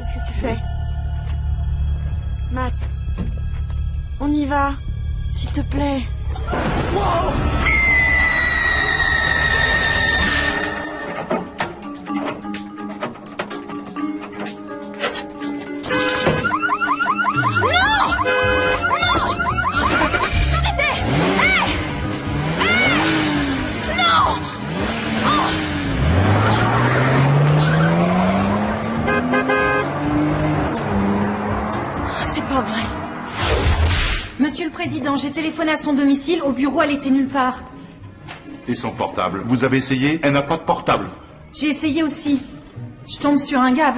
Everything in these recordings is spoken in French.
Qu'est-ce que tu fais? Matt, on y va, s'il te plaît. Wow! Monsieur le Président, j'ai téléphoné à son domicile, au bureau, elle était nulle part. Et son portable? Vous avez essayé? Elle n'a pas de portable. J'ai essayé aussi. Je tombe sur un gars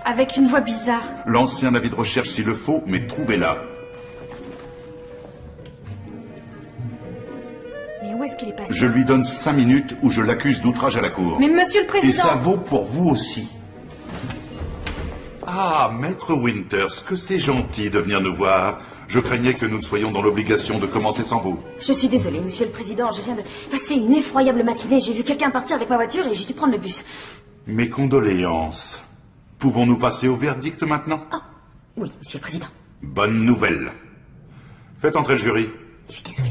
avec une voix bizarre. Lancez un avis de recherche s'il le faut, mais trouvez-la. Mais où est-ce qu'elle est passée? Je lui donne 5 minutes ou je l'accuse d'outrage à la cour. Mais Monsieur le Président... Et ça vaut pour vous aussi. Ah, Maître Winters, que c'est gentil de venir nous voir. Je craignais que nous ne soyons dans l'obligation de commencer sans vous. Je suis désolée, Monsieur le Président. Je viens de passer une effroyable matinée. J'ai vu quelqu'un partir avec ma voiture et j'ai dû prendre le bus. Mes condoléances. Pouvons-nous passer au verdict maintenant? Ah, oui, Monsieur le Président. Bonne nouvelle. Faites entrer le jury. Je suis désolée.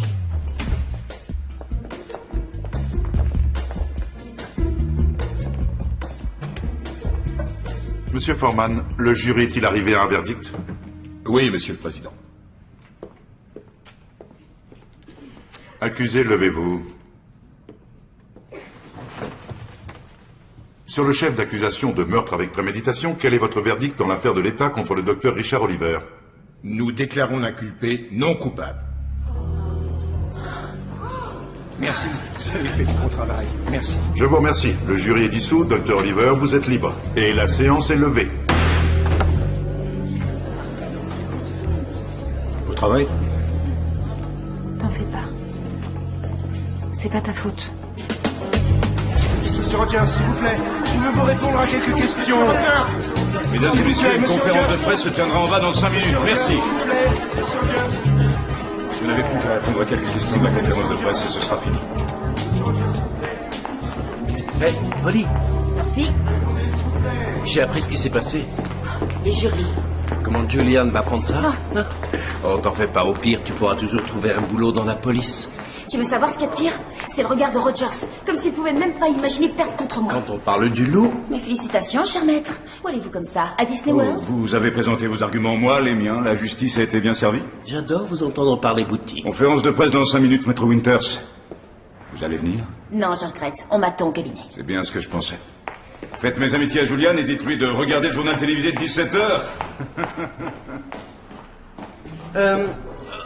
Monsieur Foreman, le jury est-il arrivé à un verdict? Oui, Monsieur le Président. Accusé, levez-vous. Sur le chef d'accusation de meurtre avec préméditation, quel est votre verdict dans l'affaire de l'État contre le docteur Richard Oliver? Nous déclarons l'inculpé non coupable. Merci, vous avez fait du bon travail. Merci. Je vous remercie. Le jury est dissous, docteur Oliver, vous êtes libre. Et la séance est levée. Au travail? T'en fais pas. C'est pas ta faute. Monsieur Rogers, s'il vous plaît, pouvez-vous répondre à quelques questions? Mesdames et messieurs, une conférence de presse se tiendra en bas dans 5 minutes. Merci. Vous n'avez plus qu'à répondre à quelques questions de la conférence de presse et ce sera fini. Hé, Holly, Murphy, j'ai appris ce qui s'est passé. les jurys. Comment Julian va prendre ça? Non. Oh, t'en fais pas, au pire, tu pourras toujours trouver un boulot dans la police. Tu veux savoir ce qu'il y a de pire? C'est le regard de Rogers. Comme s'il pouvait même pas imaginer perdre contre moi. Quand on parle du loup... Mes félicitations, cher maître. Où allez-vous comme ça? À Disney Oh, World? vous avez présenté vos arguments, moi, les miens. La justice a été bien servie. J'adore vous entendre parler boutique. Conférence de presse dans 5 minutes, Maître Winters. Vous allez venir? Non, je regrette. On m'attend au cabinet. C'est bien ce que je pensais. Faites mes amitiés à Julian et dites-lui de regarder le journal télévisé de 17h.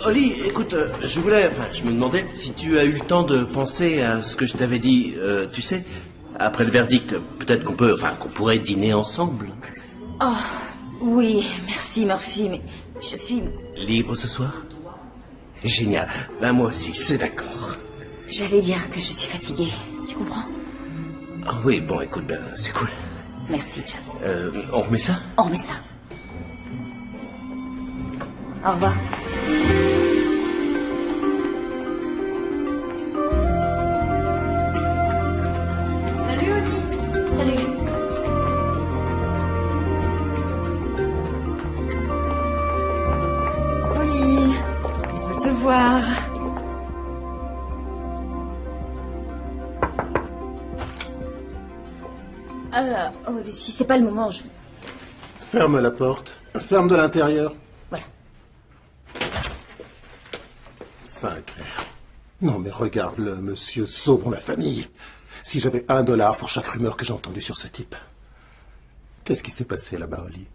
Holly, écoute, je me demandais si tu as eu le temps de penser à ce que je t'avais dit, tu sais, après le verdict, peut-être qu'on pourrait dîner ensemble. Oh, oui, merci Murphy, mais je suis... Libre ce soir? Génial. Ben moi aussi, c'est d'accord. J'allais dire que je suis fatiguée. Tu comprends? Ah oui, bon, écoute, ben, c'est cool. Merci, John. On remet ça? On remet ça. Au revoir. Salut, Oli. Salut. Oli, il veut te voir. Oh, si c'est pas le moment, je... Ferme la porte. Ferme de l'intérieur. Voilà. Sacré. Non mais regarde-le, monsieur, sauvons la famille. Si j'avais $1 pour chaque rumeur que j'ai entendue sur ce type. Qu'est-ce qui s'est passé là-bas, Holly?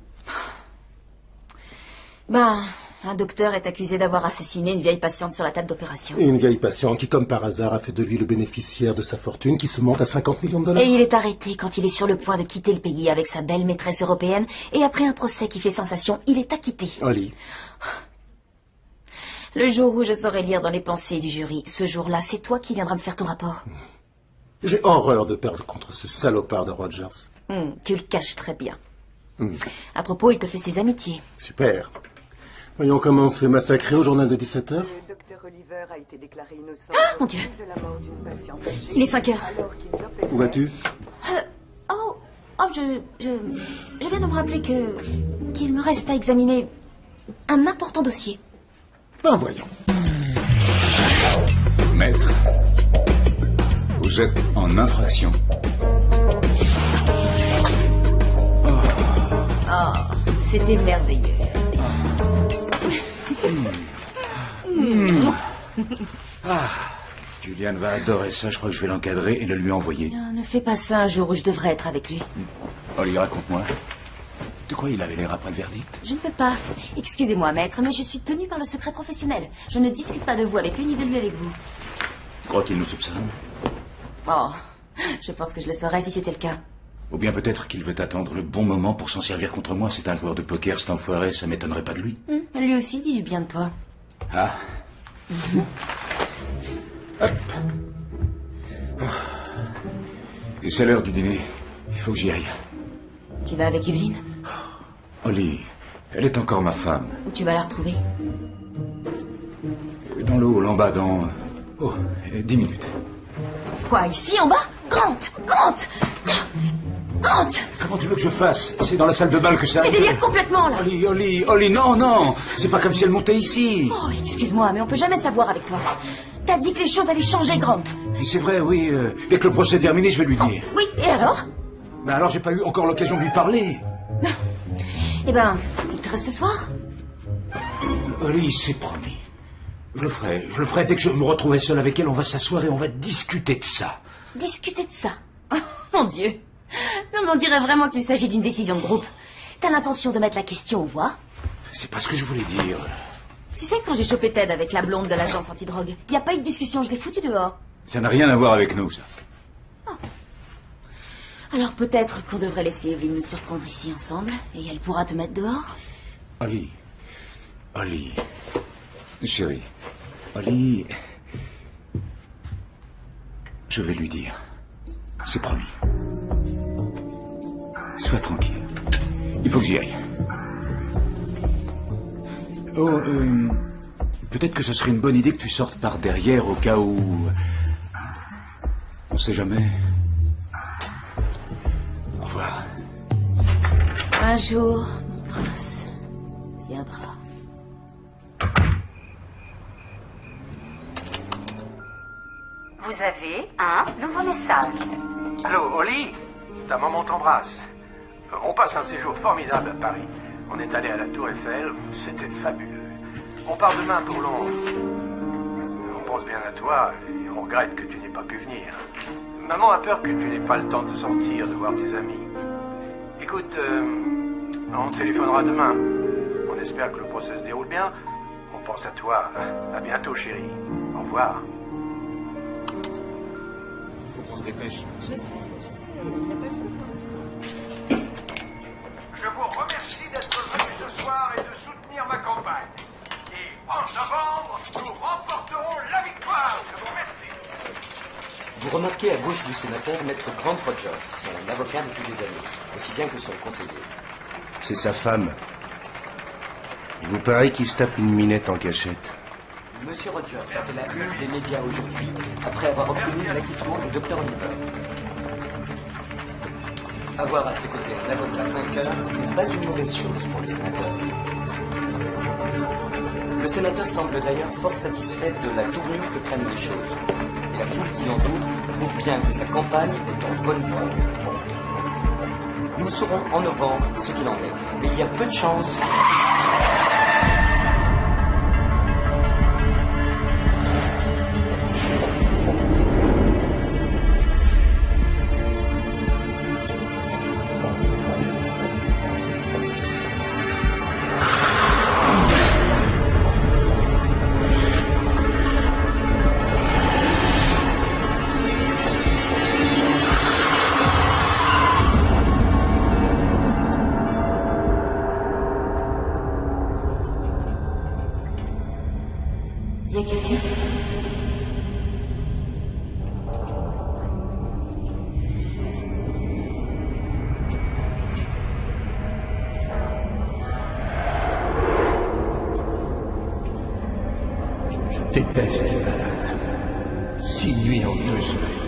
Ben, un docteur est accusé d'avoir assassiné une vieille patiente sur la table d'opération. Une vieille patiente qui, comme par hasard, a fait de lui le bénéficiaire de sa fortune qui se monte à $50 millions. Et il est arrêté quand il est sur le point de quitter le pays avec sa belle maîtresse européenne. Et après un procès qui fait sensation, il est acquitté. Holly. Le jour où je saurai lire dans les pensées du jury, ce jour-là, c'est toi qui viendras me faire ton rapport. J'ai horreur de perdre contre ce salopard de Rogers. Tu le caches très bien. À propos, il te fait ses amitiés. Super. Voyons comment on se fait massacrer au journal de 17h. Le docteur Oliver a été déclaré innocent Mon Dieu. de la mort d'une patiente âgée. Il est 5 heures. Alors qu'il n'opérait Où vas-tu? Oh, Oh, je viens de me rappeler qu'il me reste à examiner un important dossier. Ben voyons. Maître, vous êtes en infraction. Oh, c'était merveilleux. Julian va adorer ça, je crois que je vais l'encadrer et le lui envoyer. Oh, ne fais pas ça un jour où je devrais être avec lui. Oli, raconte-moi. De quoi il avait l'air après le verdict? Je ne peux pas. Excusez-moi, maître, mais je suis tenue par le secret professionnel. Je ne discute pas de vous avec lui ni de lui avec vous. Tu crois qu'il nous soupçonne? Oh, je pense que je le saurais si c'était le cas. Ou bien peut-être qu'il veut attendre le bon moment pour s'en servir contre moi. C'est un joueur de poker, cet enfoiré, ça m'étonnerait pas de lui. Lui aussi dit du bien de toi. Ah. Hop. Et c'est l'heure du dîner. Il faut que j'y aille. Tu vas avec Evelyne? Oli, elle est encore ma femme. Où tu vas la retrouver? Dans le hall, en bas, dans... 10 minutes. Quoi, ici, en bas? Grant! Comment tu veux que je fasse? C'est dans la salle de bal que ça... Tu délires complètement, là! Oli, non! C'est pas comme si elle montait ici. Oh, excuse-moi, mais on peut jamais savoir avec toi. T'as dit que les choses allaient changer, Grant. Et c'est vrai, oui. Dès que le procès est terminé, je vais lui dire. Oui, et alors? Ben alors, j'ai pas eu encore l'occasion de lui parler. Eh ben, il te reste ce soir? Oli, c'est promis. Je le ferai dès que je me retrouverai seul avec elle. On va s'asseoir et on va discuter de ça. Discuter de ça? Oh, mon Dieu. Non, mais on dirait vraiment qu'il s'agit d'une décision de groupe. T'as l'intention de mettre la question aux voix? C'est pas ce que je voulais dire. Tu sais, quand j'ai chopé Ted avec la blonde de l'agence antidrogue, il n'y a pas eu de discussion, je l'ai foutu dehors. Ça n'a rien à voir avec nous, ça. Oh. Alors peut-être qu'on devrait laisser Evelyne nous surprendre ici ensemble, et elle pourra te mettre dehors? Oli. Chérie. Oli. Je vais lui dire. C'est promis. Sois tranquille. Il faut que j'y aille. Oh, peut-être que ce serait une bonne idée que tu sortes par derrière au cas où... On sait jamais. Au revoir. Un jour, mon prince viendra. Vous avez un nouveau message. Allô, Oli? Ta maman t'embrasse. On passe un séjour formidable à Paris. On est allé à la Tour Eiffel, c'était fabuleux. On part demain pour Londres. On pense bien à toi et on regrette que tu n'aies pas pu venir. Maman a peur que tu n'aies pas le temps de sortir, de voir tes amis. Écoute, on téléphonera demain. On espère que le procès se déroule bien. On pense à toi. À bientôt, chérie. Au revoir. Il faut qu'on se dépêche. Je sais, il n'y a pas le feu. Je vous remercie d'être venu ce soir et de soutenir ma campagne. Et en novembre, nous remporterons la victoire. Je vous remercie. Vous remarquez à gauche du sénateur Maître Grant Rogers, son avocat depuis des années, aussi bien que son conseiller. C'est sa femme. Il vous paraît qu'il se tape une minette en cachette. Monsieur Rogers a fait la une des médias aujourd'hui, après avoir obtenu l'acquittement du Dr Oliver. Avoir à ses côtés un avocat vainqueur n'est pas une mauvaise chose pour le sénateur. Le sénateur semble d'ailleurs fort satisfait de la tournure que prennent les choses. Et la foule qui l'entoure prouve bien que sa campagne est en bonne voie. Nous saurons en novembre ce qu'il en est. Mais il y a peu de chances... Il y a quelqu'un? Je déteste les malades. 6 nuits en 2 semaines.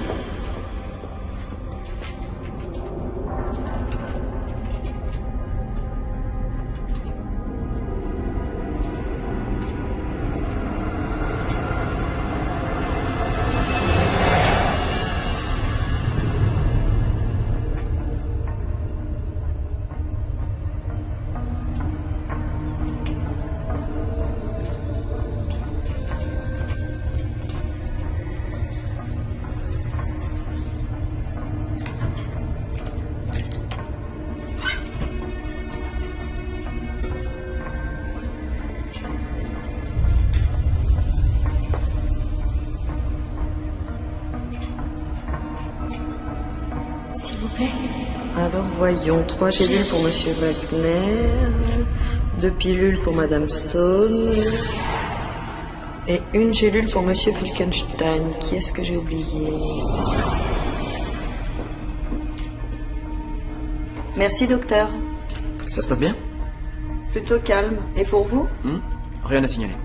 voyons, 3 gélules pour Monsieur Wagner, 2 pilules pour Madame Stone, et 1 gélule pour Monsieur Falkenstein. Qui est-ce que j'ai oublié? Merci, docteur. Ça se passe bien? Plutôt calme. Et pour vous? Rien à signaler.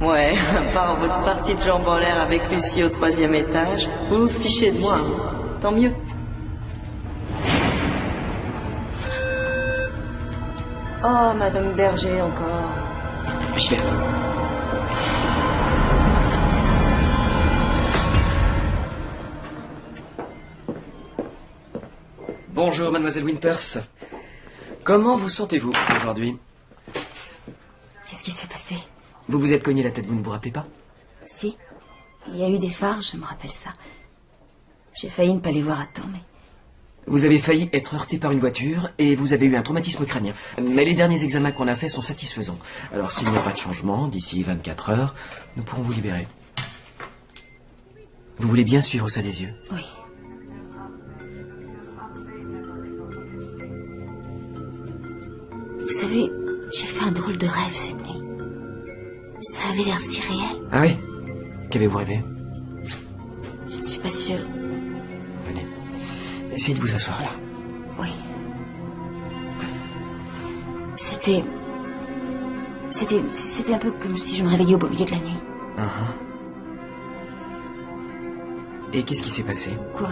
Ouais, à part votre partie de jambes en l'air avec Lucie au 3e étage, vous vous fichez de moi. Tant mieux. Oh, Madame Berger, encore. J'y vais. Bonjour, mademoiselle Winters. Comment vous sentez-vous aujourd'hui? Qu'est-ce qui s'est passé? Vous vous êtes cogné la tête, vous ne vous rappelez pas? Si. Il y a eu des phares, je me rappelle ça. J'ai failli ne pas les voir à temps, mais... Vous avez failli être heurté par une voiture et vous avez eu un traumatisme crânien. Mais les derniers examens qu'on a faits sont satisfaisants. Alors s'il n'y a pas de changement, d'ici 24 heures, nous pourrons vous libérer. Vous voulez bien suivre ça des yeux? Oui. Vous savez, j'ai fait un drôle de rêve cette nuit. Ça avait l'air si réel. Ah oui? Qu'avez-vous rêvé? Je ne suis pas sûre. Venez. Essayez de vous asseoir là. Oui. C'était un peu comme si je me réveillais au beau milieu de la nuit. Et qu'est-ce qui s'est passé? Quoi?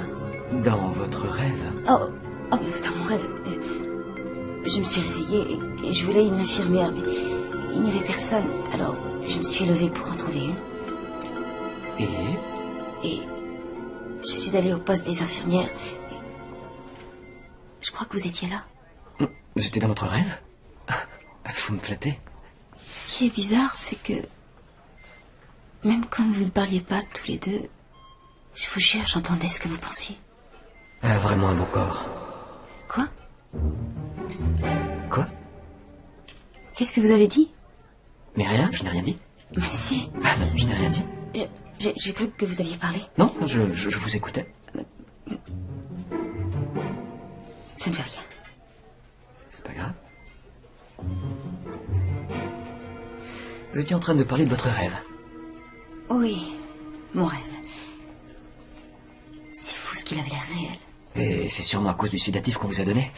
Dans votre rêve? Oh, dans mon rêve. Je me suis réveillée et je voulais une infirmière, mais il n'y avait personne. Alors, je me suis levée pour en trouver une. Et je suis allée au poste des infirmières. Et je crois que vous étiez là. J'étais dans votre rêve? Vous me flattez. Ce qui est bizarre, c'est que... même quand vous ne parliez pas tous les deux, je vous jure, j'entendais ce que vous pensiez. Elle a vraiment un beau corps. Quoi? Quoi? Qu'est-ce que vous avez dit? Mais rien, je n'ai rien dit. Mais si. Ah non, je n'ai rien dit. J'ai cru que vous aviez parlé. Non, je vous écoutais. Ça ne fait rien. C'est pas grave. Vous étiez en train de parler de votre rêve. Oui, mon rêve. C'est fou ce qu'il avait l'air réel. Et c'est sûrement à cause du sédatif qu'on vous a donné.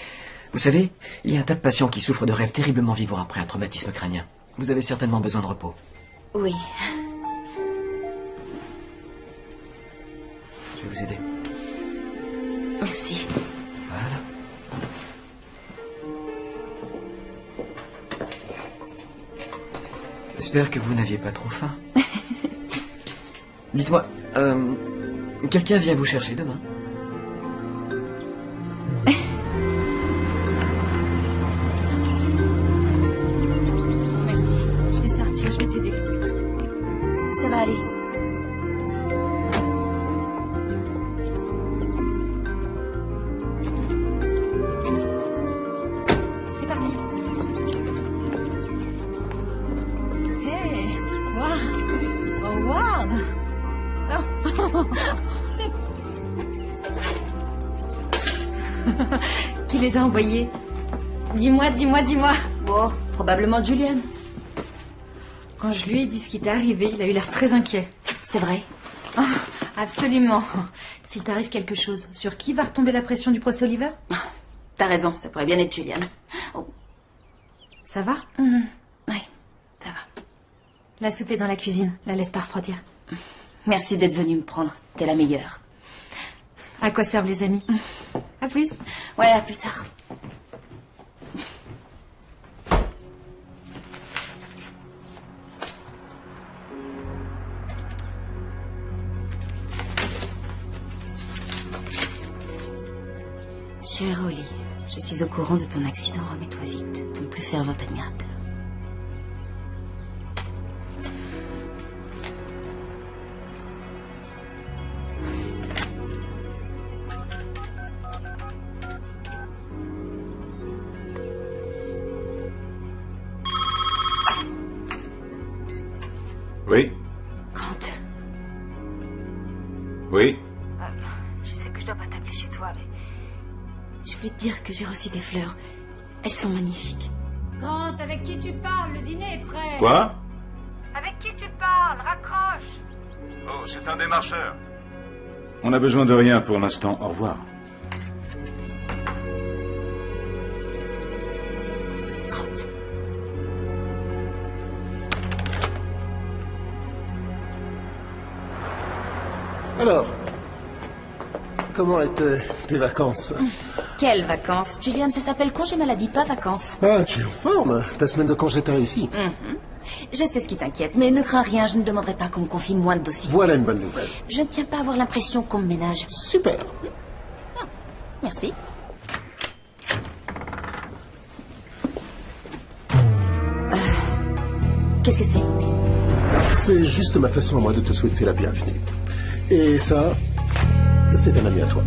Vous savez, il y a un tas de patients qui souffrent de rêves terriblement vivants après un traumatisme crânien. Vous avez certainement besoin de repos. Oui. Je vais vous aider. Merci. Voilà. J'espère que vous n'aviez pas trop faim. Dites-moi, quelqu'un vient vous chercher demain? Merci. Je vais sortir, je vais t'aider. Ça va aller. C'est parti. Hey, wow. Oh, wow. Qui les a envoyés? Dis-moi. Bon, probablement Julian. Quand je lui ai dit ce qui t'est arrivé, il a eu l'air très inquiet. C'est vrai? Absolument. S'il t'arrive quelque chose, sur qui va retomber la pression du procès Oliver? T'as raison, ça pourrait bien être Julian. Oh. Ça va? Oui, ça va. La soupe est dans la cuisine, la laisse pas refroidir. Merci d'être venu me prendre, t'es la meilleure. À quoi servent les amis? À plus. Ouais, à plus tard. Cher Holly, je suis au courant de ton accident, remets-toi vite, ton plus fervent admirateur. Oui? Grant. Oui? Je sais que je dois pas t'appeler chez toi, mais Je voulais te dire que j'ai reçu des fleurs. Elles sont magnifiques. Grant, avec qui tu parles? Le dîner est prêt. Quoi? Avec qui tu parles? Raccroche. Oh, c'est un démarcheur. On n'a besoin de rien pour l'instant. Au revoir. Alors, comment étaient tes vacances? Quelles vacances? Julian, ça s'appelle congé maladie, pas vacances. Ah, tu es en forme. Ta semaine de congé t'a réussi. Je sais ce qui t'inquiète, mais ne crains rien, je ne demanderai pas qu'on me confie moins de dossiers. Voilà une bonne nouvelle. Je ne tiens pas à avoir l'impression qu'on me ménage. Super. Merci. Qu'est-ce que c'est? C'est juste ma façon à moi de te souhaiter la bienvenue. Et ça, c'est un ami à toi.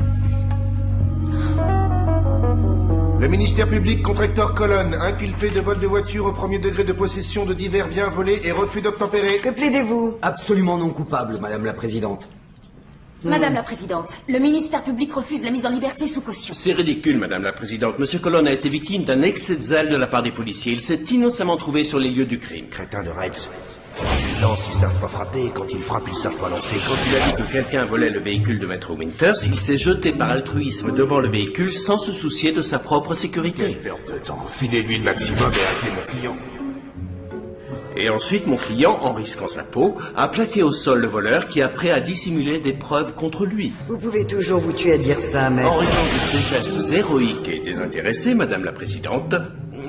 Le ministère public contre Hector Colon, inculpé de vol de voiture au premier degré de possession de divers biens volés et refus d'obtempérer. Que plaidez-vous? Absolument non coupable, Madame la Présidente. Madame la Présidente, le ministère public refuse la mise en liberté sous caution. C'est ridicule, Madame la Présidente. Monsieur Colon a été victime d'un excès de zèle de la part des policiers. Il s'est innocemment trouvé sur les lieux du crime. Crétin de Reds. Quand ils lancent, ils savent pas frapper. Quand ils frappent, ils savent pas lancer. Quand il a vu que quelqu'un volait le véhicule de Maître Winters, il s'est jeté par altruisme devant le véhicule sans se soucier de sa propre sécurité. Quelle perte de temps. Filez-lui le maximum et arrêtez mon client. Et ensuite, mon client, en risquant sa peau, a plaqué au sol le voleur qui, après, a dissimulé des preuves contre lui. Vous pouvez toujours vous tuer à dire ça, mais... En raison de ses gestes héroïques et désintéressés, Madame la Présidente,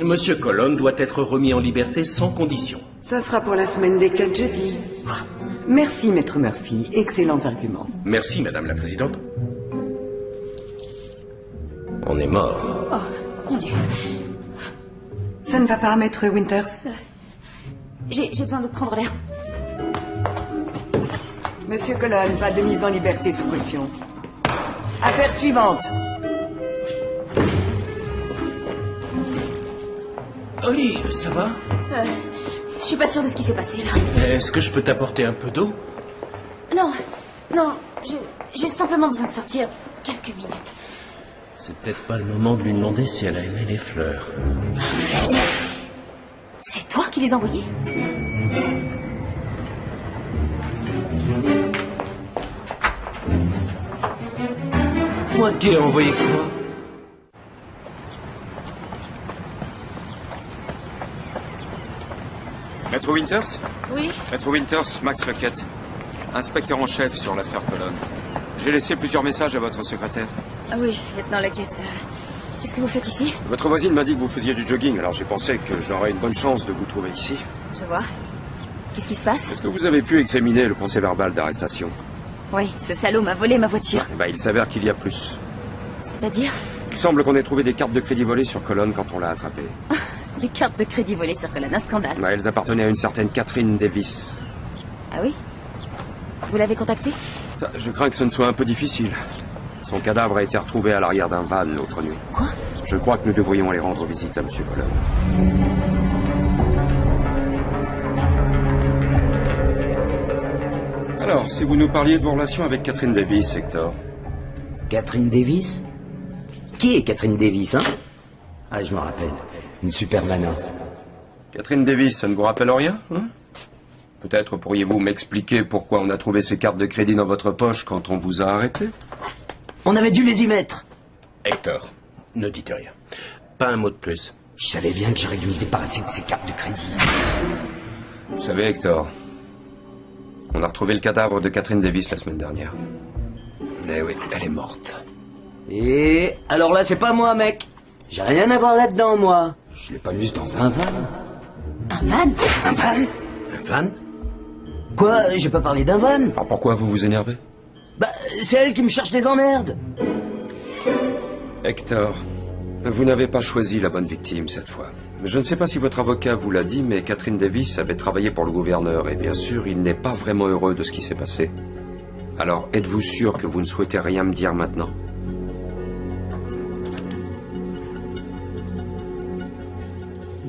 Monsieur Colon doit être remis en liberté sans condition. Ça sera pour la semaine des 4 jeudis. Merci, Maître Murphy. Excellents arguments. Merci, Madame la Présidente. On est mort. Oh, mon Dieu. Ça ne va pas, Maître Winters? J'ai besoin de prendre l'air. Monsieur Colon, pas de mise en liberté sous caution. Affaire suivante. Oli, ça va? Je suis pas sûre de ce qui s'est passé, là. Est-ce que je peux t'apporter un peu d'eau? Non, j'ai simplement besoin de sortir quelques minutes. C'est peut-être pas le moment de lui demander si elle a aimé les fleurs. C'est toi qui les as envoyés? Moi qui ai envoyé quoi? Maître Winters? Oui? Maître Winters, Max Luckett, inspecteur en chef sur l'affaire Colon. J'ai laissé plusieurs messages à votre secrétaire. Ah oui, lieutenant Luckett. Qu'est-ce que vous faites ici? Votre voisine m'a dit que vous faisiez du jogging, alors j'ai pensé que j'aurais une bonne chance de vous trouver ici. Je vois. Qu'est-ce qui se passe? Est-ce que vous avez pu examiner le procès-verbal d'arrestation? Oui, ce salaud m'a volé ma voiture. Il s'avère qu'il y a plus. C'est-à-dire? Il semble qu'on ait trouvé des cartes de crédit volées sur Colon quand on l'a attrapé. Des cartes de crédit volées sur Colon, un scandale. Elles appartenaient à une certaine Catherine Davis. Ah oui? Vous l'avez contactée? Je crains que ce ne soit un peu difficile. Son cadavre a été retrouvé à l'arrière d'un van l'autre nuit. Quoi? Je crois que nous devrions aller rendre visite à Monsieur Colon. Alors, si vous nous parliez de vos relations avec Catherine Davis, Hector. Catherine Davis? Qui est Catherine Davis, hein? Ah, je me rappelle. Une super nana. Catherine Davis, ça ne vous rappelle rien, hein? Peut-être pourriez-vous m'expliquer pourquoi on a trouvé ces cartes de crédit dans votre poche quand on vous a arrêté? On avait dû les y mettre. Hector, ne dites rien. Pas un mot de plus. Je savais bien que j'aurais dû me débarrasser de ces cartes de crédit. Vous savez, Hector, on a retrouvé le cadavre de Catherine Davis la semaine dernière. Eh oui, elle est morte. Et alors là, c'est pas moi, mec. J'ai rien à voir là-dedans, moi. Je l'ai pas mise dans un van. Un van? Un van? Un van? Quoi? J'ai pas parlé d'un van. Alors pourquoi vous vous énervez? Bah, c'est elle qui me cherche des emmerdes. Hector, vous n'avez pas choisi la bonne victime cette fois. Je ne sais pas si votre avocat vous l'a dit, mais Catherine Davis avait travaillé pour le gouverneur et bien sûr, il n'est pas vraiment heureux de ce qui s'est passé. Alors, êtes-vous sûr que vous ne souhaitez rien me dire maintenant?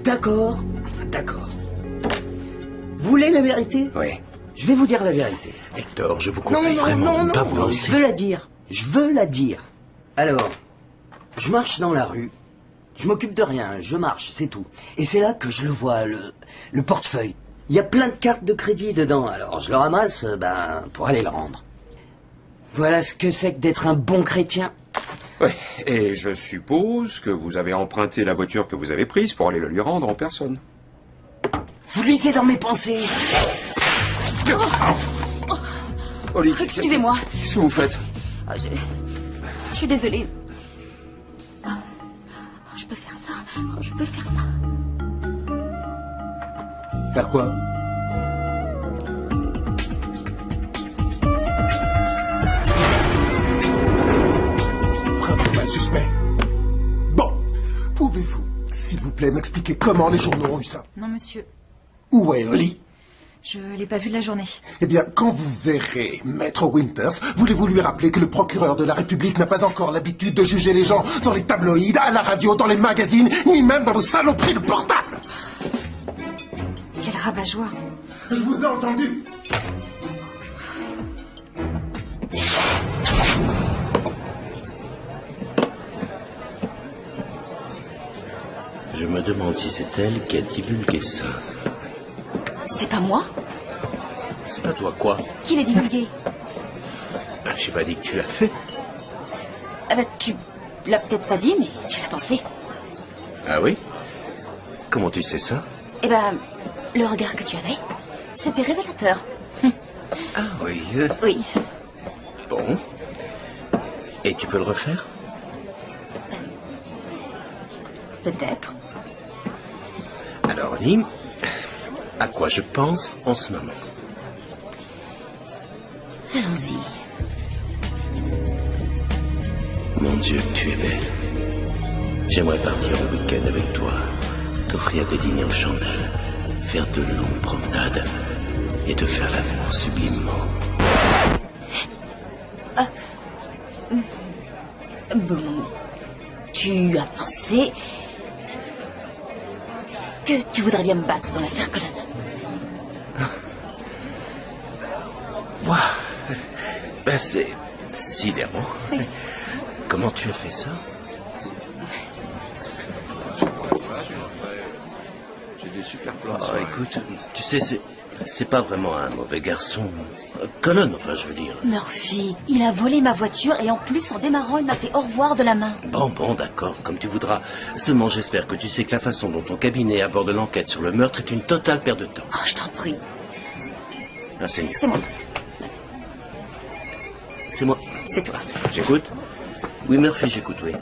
D'accord, d'accord. Vous voulez la vérité? Oui. Je vais vous dire la vérité. Hector, je vous conseille vraiment de ne pas vous lancer. Je veux la dire. Je veux la dire. Alors, Je marche dans la rue. Je m'occupe de rien, je marche, c'est tout. Et c'est là que je le vois, le portefeuille. Il y a plein de cartes de crédit dedans, alors je le ramasse, pour aller le rendre. Voilà ce que c'est que d'être un bon chrétien. Ouais, et je suppose que vous avez emprunté la voiture que vous avez prise pour aller le lui rendre en personne. Vous lisez dans mes pensées. Oli, Excusez-moi. Qu'est-ce que vous faites? Je suis désolée. Je peux faire ça. Je peux faire ça. Faire quoi? Principal suspect. Bon, pouvez-vous, s'il vous plaît, m'expliquer comment les journaux ont eu ça? Non, monsieur. Où est Oli? Je l'ai pas vu de la journée. Eh bien, quand vous verrez Maître Winters, voulez-vous lui rappeler que le procureur de la République n'a pas encore l'habitude de juger les gens dans les tabloïds, à la radio, dans les magazines, ni même dans vos saloperies de portable? Quel rabat-joie. Je vous ai entendu. Je me demande si c'est elle qui a divulgué ça. C'est pas moi? C'est pas toi quoi? Qui l'a divulgué? J'ai pas dit que tu l'as fait. Ah bah, tu l'as peut-être pas dit, mais tu l'as pensé. Ah oui? Comment tu sais ça? Eh ben, le regard que tu avais, c'était révélateur. Ah oui. Oui. Bon. Et tu peux le refaire? Peut-être. Alors, Oli, à quoi je pense en ce moment? Allons-y. Mon Dieu, tu es belle. J'aimerais partir au week-end avec toi, t'offrir des dîners aux chandelles, faire de longues promenades et te faire l'amour sublimement. Bon, tu as pensé que tu voudrais bien me battre dans l'affaire Colonne. Waouh, ben c'est sidérant. Oui. Comment tu as fait ça? J'ai des super plans. Oh, écoute, tu sais, c'est pas vraiment un mauvais garçon. Colonne, enfin, je veux dire. Murphy, il a volé ma voiture et en plus, en démarrant, il m'a fait au revoir de la main. Bon, d'accord, comme tu voudras. Seulement, j'espère que tu sais que la façon dont ton cabinet aborde l'enquête sur le meurtre est une totale perte de temps. Oh, je t'en prie. Ah, c'est mieux. C'est moi. C'est moi. C'est toi. J'écoute? Oui, Murphy, j'écoute, oui.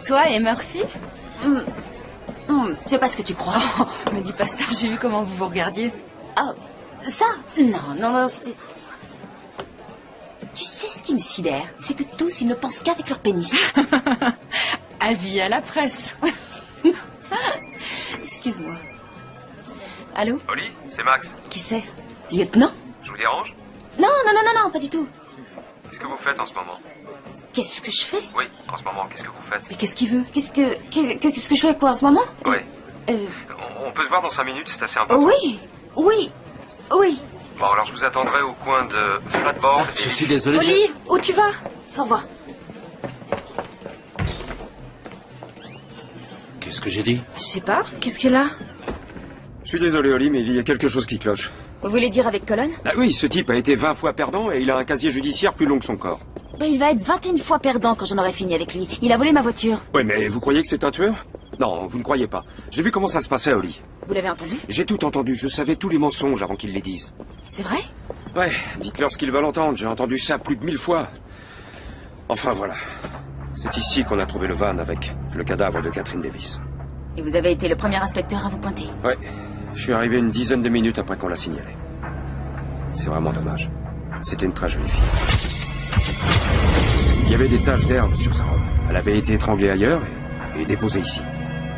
Toi et Murphy? Je sais pas ce que tu crois. Oh, me dis pas ça, j'ai vu comment vous vous regardiez. Ah, ça? Non, c'était... Tu sais ce qui me sidère? C'est que tous, ils ne pensent qu'avec leur pénis. Avis à la presse. Excuse-moi. Allô? Oli, c'est Max. Qui c'est? Lieutenant? Je vous dérange? Non, pas du tout. Qu'est-ce que vous faites en ce moment? Qu'est-ce que je fais? Oui, en ce moment, qu'est-ce que vous faites? Mais qu'est-ce qu'il veut? Qu'est-ce que je fais quoi en ce moment? Oui. On peut se voir dans 5 minutes, c'est assez important. Oui. Bon, alors je vous attendrai au coin de Flatboard. Je suis désolé. Oli, où tu vas? Au revoir. Qu'est-ce que j'ai dit? Je sais pas, qu'est-ce qu'elle a? Je suis désolé, Oli, mais il y a quelque chose qui cloche. Vous voulez dire avec Colonne? Ah oui, ce type a été 20 fois perdant et il a un casier judiciaire plus long que son corps. Il va être 21 fois perdant quand j'en aurai fini avec lui. Il a volé ma voiture. Ouais, mais vous croyez que c'est un tueur? Non, vous ne croyez pas. J'ai vu comment ça se passait, Oli. Vous l'avez entendu? J'ai tout entendu, je savais tous les mensonges avant qu'ils les disent. C'est vrai? Ouais, dites-leur ce qu'ils veulent entendre, j'ai entendu ça plus de 1000 fois. Enfin voilà. C'est ici qu'on a trouvé le van avec le cadavre de Catherine Davis. Et vous avez été le premier inspecteur à vous pointer? Ouais, je suis arrivé une dizaine de minutes après qu'on l'a signalé. C'est vraiment dommage. C'était une très jolie fille. Il y avait des taches d'herbe sur sa robe. Elle avait été étranglée ailleurs et déposée ici.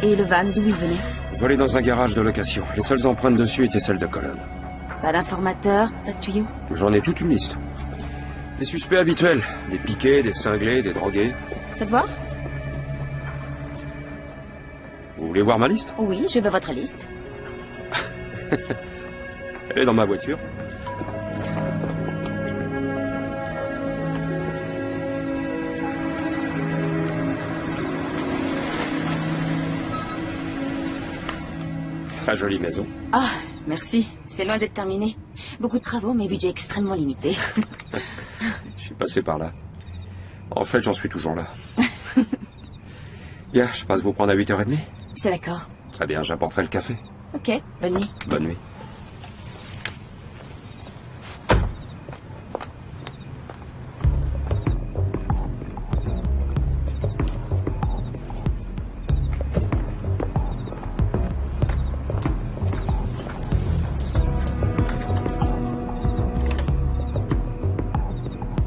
Et le van, d'où il venait? Volé dans un garage de location. Les seules empreintes dessus étaient celles de Colonne. Pas d'informateur, pas de tuyaux? J'en ai toute une liste. Les suspects habituels. Des piquets, des cinglés, des drogués. Faites voir? Vous voulez voir ma liste? Oui, je veux votre liste. Elle est dans ma voiture. Très jolie maison. Ah, merci. C'est loin d'être terminé. Beaucoup de travaux, mais budget extrêmement limité. Je suis passé par là. En fait, j'en suis toujours là. Bien, je passe vous prendre à 8h30. C'est d'accord. Très bien, j'apporterai le café. Ok, bonne nuit. Bonne nuit.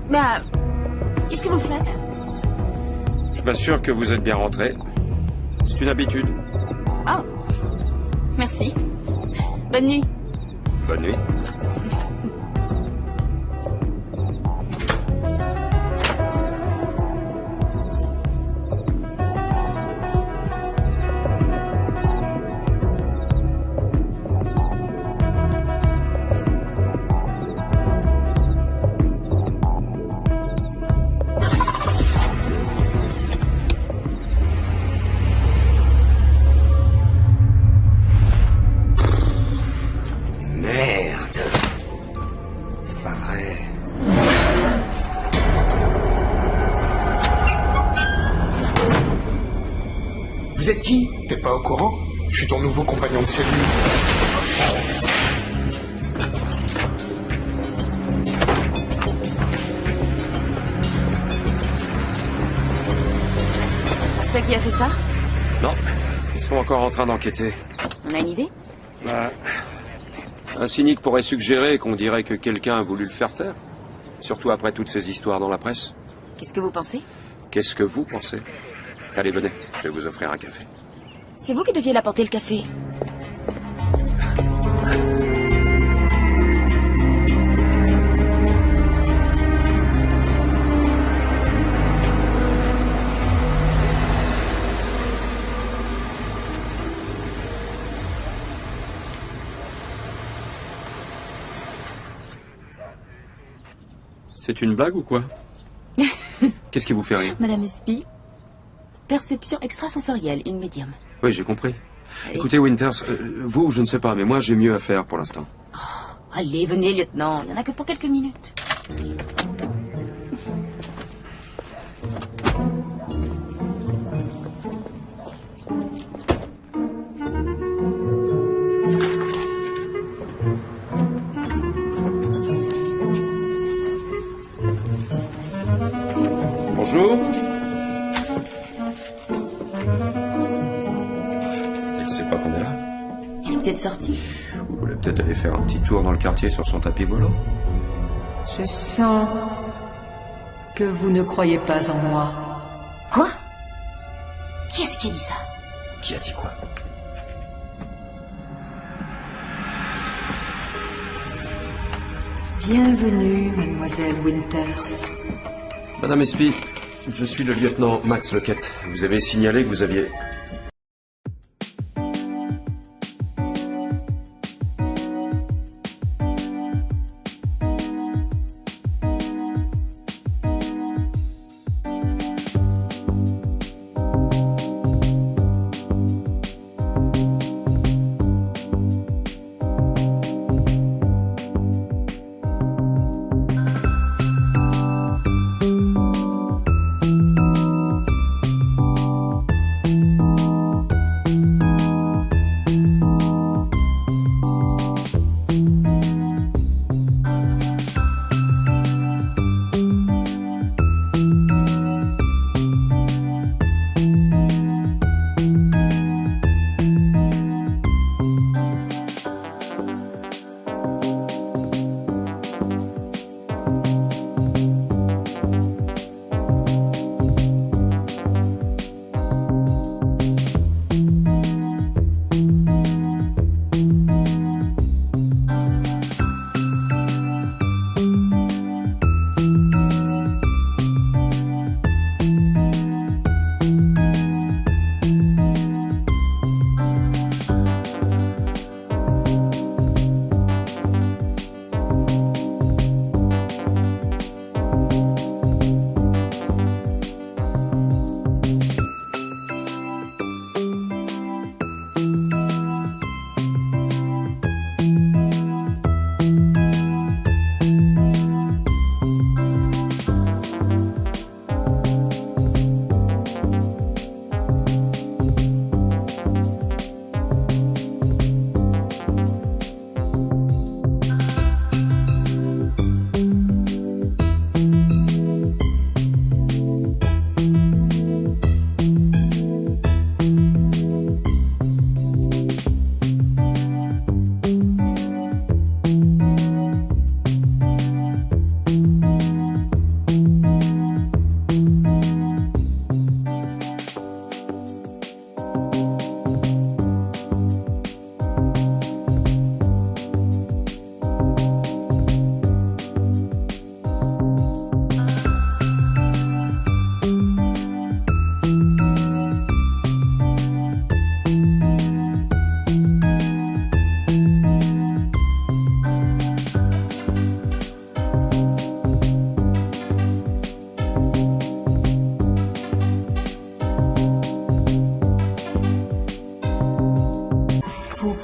Bah, qu'est-ce que vous faites? Je m'assure que vous êtes bien rentré. C'est une habitude. Oh, merci. Bonne nuit. Bonne nuit. Merde. C'est pas vrai. Vous êtes qui? T'es pas au courant? Je suis ton nouveau compagnon de cellule. C'est qui a fait ça? Non, ils sont encore en train d'enquêter. On a une idée? Bah, un cynique pourrait suggérer qu'on dirait que quelqu'un a voulu le faire taire. Surtout après toutes ces histoires dans la presse. Qu'est-ce que vous pensez? Qu'est-ce que vous pensez? Allez, venez, je vais vous offrir un café. C'est vous qui deviez l'apporter le café. C'est une blague ou quoi? Qu'est-ce qui vous fait rire? Madame Espy, perception extrasensorielle, une médium. Oui, j'ai compris. Allez. Écoutez, Winters, vous, je ne sais pas, mais moi, j'ai mieux à faire pour l'instant. Allez, venez, lieutenant. Il n'y en a que pour quelques minutes. Bonjour. Elle sait pas qu'on est là? Elle est peut-être sortie. Vous voulez peut-être aller faire un petit tour dans le quartier sur son tapis volant? Je sens que vous ne croyez pas en moi. Quoi? Qui est-ce qui a dit ça? Qui a dit quoi? Bienvenue, mademoiselle Winters. Madame Espy, je suis le lieutenant Max Lockett. Vous avez signalé que vous aviez...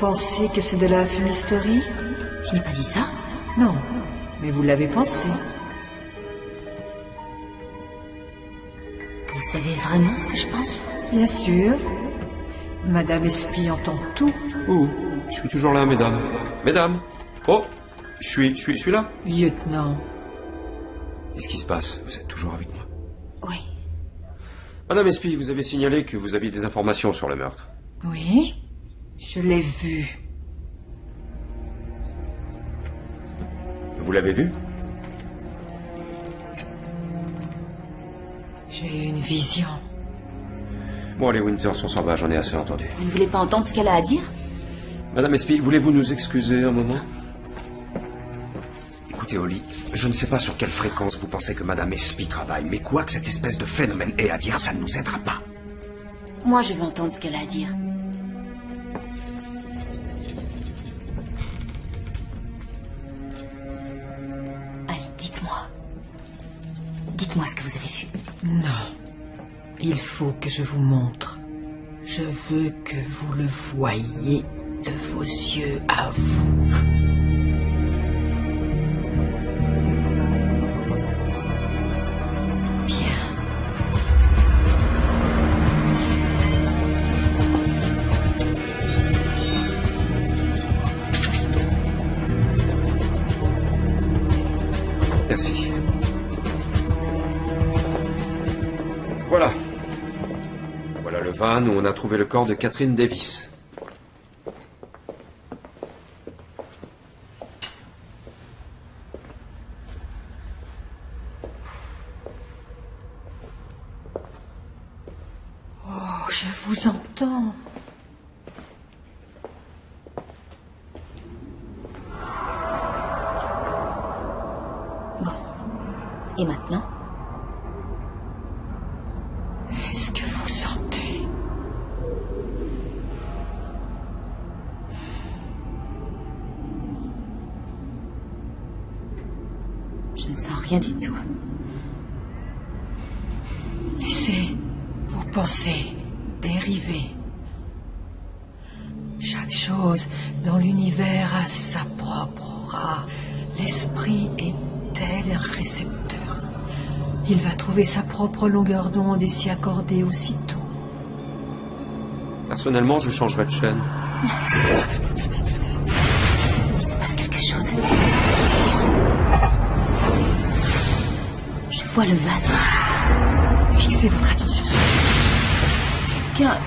pensez que c'est de la fumisterie? Je n'ai pas dit ça. Non, mais vous l'avez pensé. Vous savez vraiment ce que je pense? Bien sûr. Madame Espie entend tout. Oh, je suis toujours là, mesdames. Mesdames. Oh, je suis là. Lieutenant. Qu'est-ce qui se passe? Vous êtes toujours avec moi? Oui. Madame Espie, vous avez signalé que vous aviez des informations sur le meurtre. Oui, je l'ai vu. Vous l'avez vu? J'ai eu une vision. Bon, allez, Winters, on s'en va, j'en ai assez entendu. Vous ne voulez pas entendre ce qu'elle a à dire? Madame Espie, voulez-vous nous excuser un moment? Écoutez, Holly, je ne sais pas sur quelle fréquence vous pensez que Madame Espie travaille, mais quoi que cette espèce de phénomène ait à dire, ça ne nous aidera pas. Moi, je veux entendre ce qu'elle a à dire. Allez, dites-moi. Dites-moi ce que vous avez vu. Non. Il faut que je vous montre. Je veux que vous le voyiez de vos yeux à vous. Merci. Voilà. Voilà le van où on a trouvé le corps de Catherine Davis. Oh, je vous entends. Et maintenant? Est-ce que vous sentez? Je ne sens rien du tout. Laissez vos pensées dériver. Chaque chose dans l'univers a sa propre aura. L'esprit est tel un récepteur. Il va trouver sa propre longueur d'onde et s'y accorder aussitôt. Personnellement, je changerais de chaîne. Il se passe quelque chose. Je vois le vase. Fixez votre attention sur quelqu'un.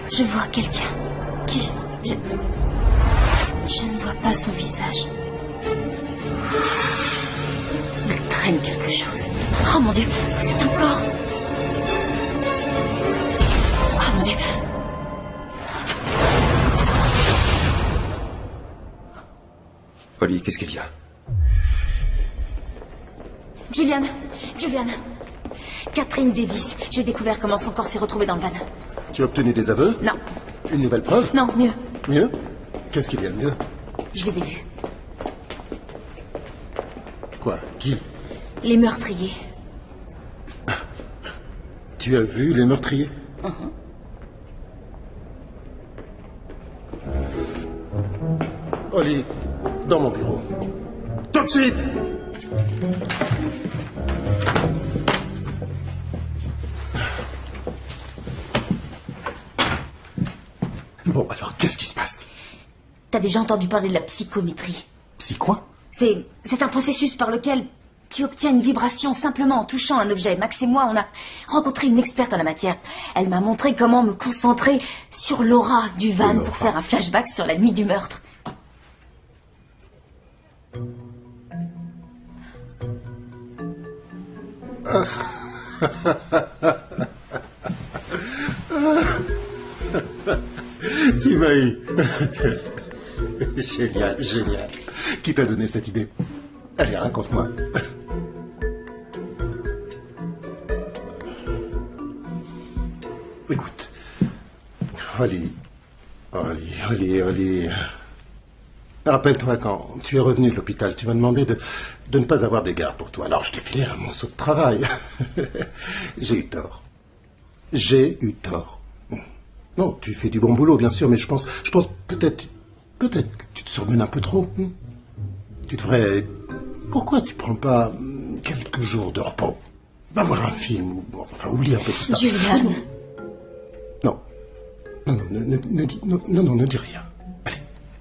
Je vois quelqu'un. Qui? Je ne vois pas son visage. Il traîne quelque chose. Oh mon Dieu, c'est un corps. Oh mon Dieu. Holly, qu'est-ce qu'il y a? Julian. Catherine Davis. J'ai découvert comment son corps s'est retrouvé dans le van. Tu as obtenu des aveux? Non. Une nouvelle preuve? Non, mieux. Mieux? Qu'est-ce qu'il y a de mieux? Je les ai vus. Quoi? Qui? Les meurtriers. Tu as vu les meurtriers? Holly, dans mon bureau. Tout de suite! Bon, alors, qu'est-ce qui se passe? T'as déjà entendu parler de la psychométrie? Quoi? C'est un processus par lequel tu obtiens une vibration simplement en touchant un objet. Max et moi, on a rencontré une experte en la matière. Elle m'a montré comment me concentrer sur l'aura du van pour faire un flashback sur la nuit du meurtre. Tu m'as eu. Génial, génial. Qui t'a donné cette idée? Allez, raconte-moi. Écoute. Holly. Rappelle-toi quand tu es revenu de l'hôpital, tu m'as demandé de ne pas avoir d'égard pour toi. Alors je t'ai filé un monceau de travail. J'ai eu tort. Non, tu fais du bon boulot, bien sûr, mais je pense peut-être Peut-être que tu te surmènes un peu trop. Tu devrais... Pourquoi tu prends pas quelques jours de repos? Va voir un film, ou enfin oublie un peu tout ça. Julian. Non. Non, ne dis rien.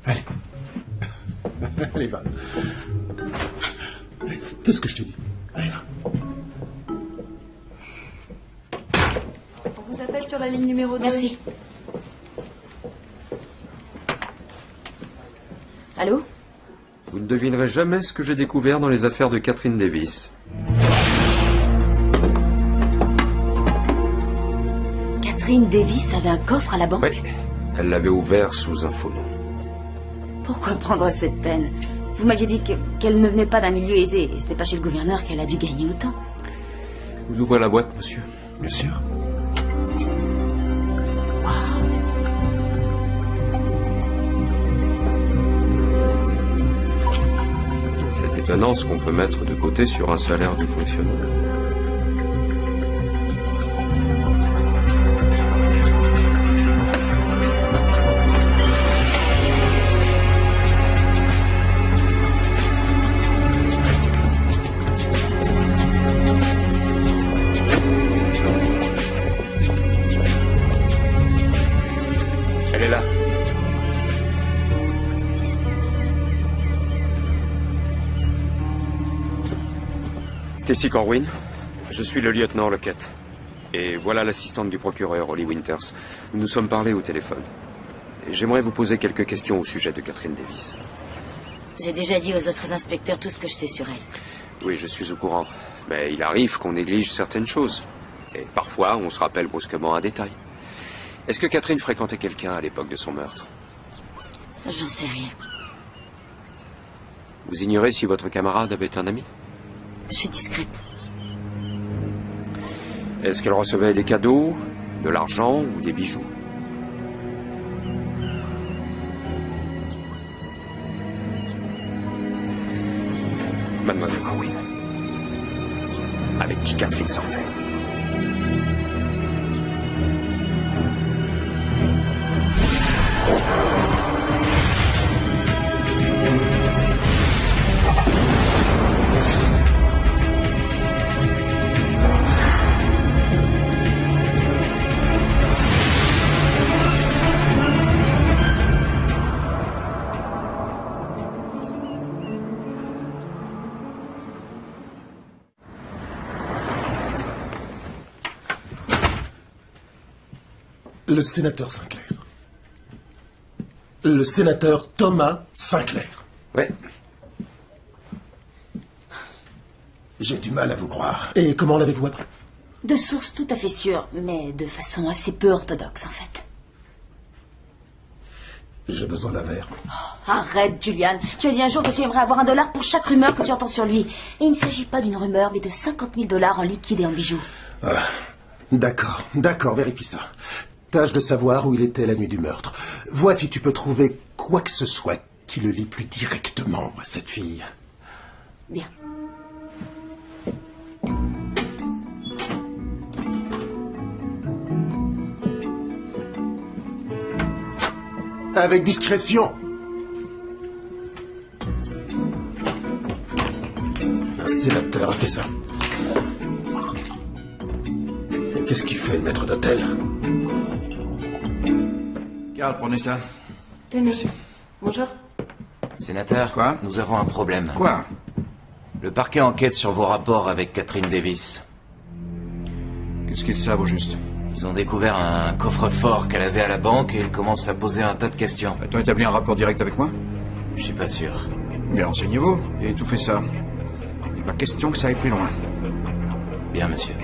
Allez. Allez, va. Fais ce que je te dis. Allez, va. On vous appelle sur la ligne numéro 2. Merci. Allô? Vous ne devinerez jamais ce que j'ai découvert dans les affaires de Catherine Davis. Catherine Davis avait un coffre à la banque? Oui, elle l'avait ouvert sous un faux nom. Pourquoi prendre cette peine? Vous m'aviez dit qu'elle ne venait pas d'un milieu aisé, et ce n'est pas chez le gouverneur qu'elle a dû gagner autant. Vous ouvrez la boîte, monsieur? Bien sûr. C'est étonnant ce qu'on peut mettre de côté sur un salaire de fonctionnaire. Elle est là. Stacy Corwin, je suis le lieutenant Lockett. Et voilà l'assistante du procureur, Holly Winters. Nous nous sommes parlé au téléphone. Et j'aimerais vous poser quelques questions au sujet de Catherine Davis. J'ai déjà dit aux autres inspecteurs tout ce que je sais sur elle. Oui, je suis au courant. Mais il arrive qu'on néglige certaines choses. Et parfois, on se rappelle brusquement un détail. Est-ce que Catherine fréquentait quelqu'un à l'époque de son meurtre? Ça, j'en sais rien. Vous ignorez si votre camarade avait un ami? Je suis discrète. Est-ce qu'elle recevait des cadeaux, de l'argent ou des bijoux? Mademoiselle Corwin, avec qui Catherine sortait? Le sénateur Sinclair. Le sénateur Thomas Sinclair. Oui. J'ai du mal à vous croire. Et comment l'avez-vous appris? De sources tout à fait sûres, mais de façon assez peu orthodoxe, en fait. J'ai besoin d'un verre. Oh, arrête, Julian. Tu as dit un jour que tu aimerais avoir $1 pour chaque rumeur que tu entends sur lui. Et il ne s'agit pas d'une rumeur, mais de $50 000 en liquide et en bijoux. Ah, d'accord, vérifie ça. Tâche de savoir où il était la nuit du meurtre. Vois si tu peux trouver quoi que ce soit qui le lie plus directement à cette fille. Bien. Avec discrétion. Un sénateur a fait ça. Qu'est-ce qu'il fait, le maître d'hôtel? Carl, prenez ça. Tenez. Merci. Bonjour. Sénateur, Quoi? Nous avons un problème. Quoi? Le parquet enquête sur vos rapports avec Catherine Davis. Qu'est-ce qu'ils savent au juste? Ils ont découvert un coffre-fort qu'elle avait à la banque et ils commencent à poser un tas de questions. T'as établi un rapport direct avec moi? Je suis pas sûr. Bien, renseignez-vous et étouffez ça. Il n'est pas question que ça aille plus loin. Bien, monsieur.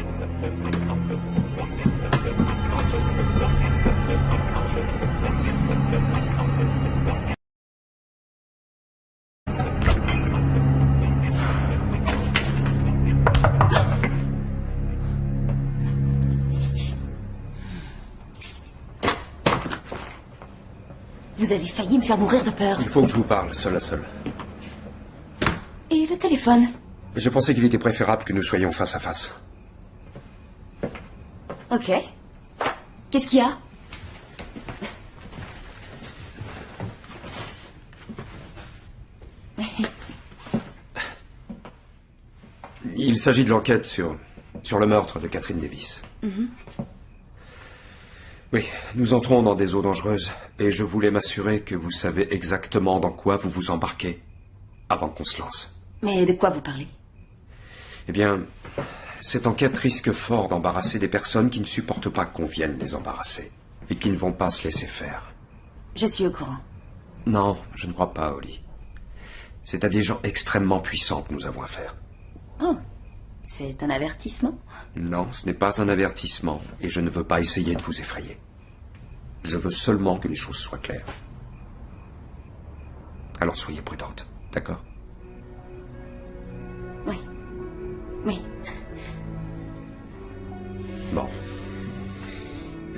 Vous avez failli me faire mourir de peur. Il faut que je vous parle, seul à seul. Et le téléphone? Je pensais qu'il était préférable que nous soyons face à face. Ok. Qu'est-ce qu'il y a? Il s'agit de l'enquête sur le meurtre de Catherine Davis. Oui, nous entrons dans des eaux dangereuses et je voulais m'assurer que vous savez exactement dans quoi vous vous embarquez avant qu'on se lance. Mais de quoi vous parlez? Eh bien, cette enquête risque fort d'embarrasser des personnes qui ne supportent pas qu'on vienne les embarrasser et qui ne vont pas se laisser faire. Je suis au courant. Non, je ne crois pas, Holly. C'est à des gens extrêmement puissants que nous avons affaire. Oh, c'est un avertissement? Non, ce n'est pas un avertissement et je ne veux pas essayer de vous effrayer. Je veux seulement que les choses soient claires. Alors soyez prudente, d'accord? Oui. Oui. Bon.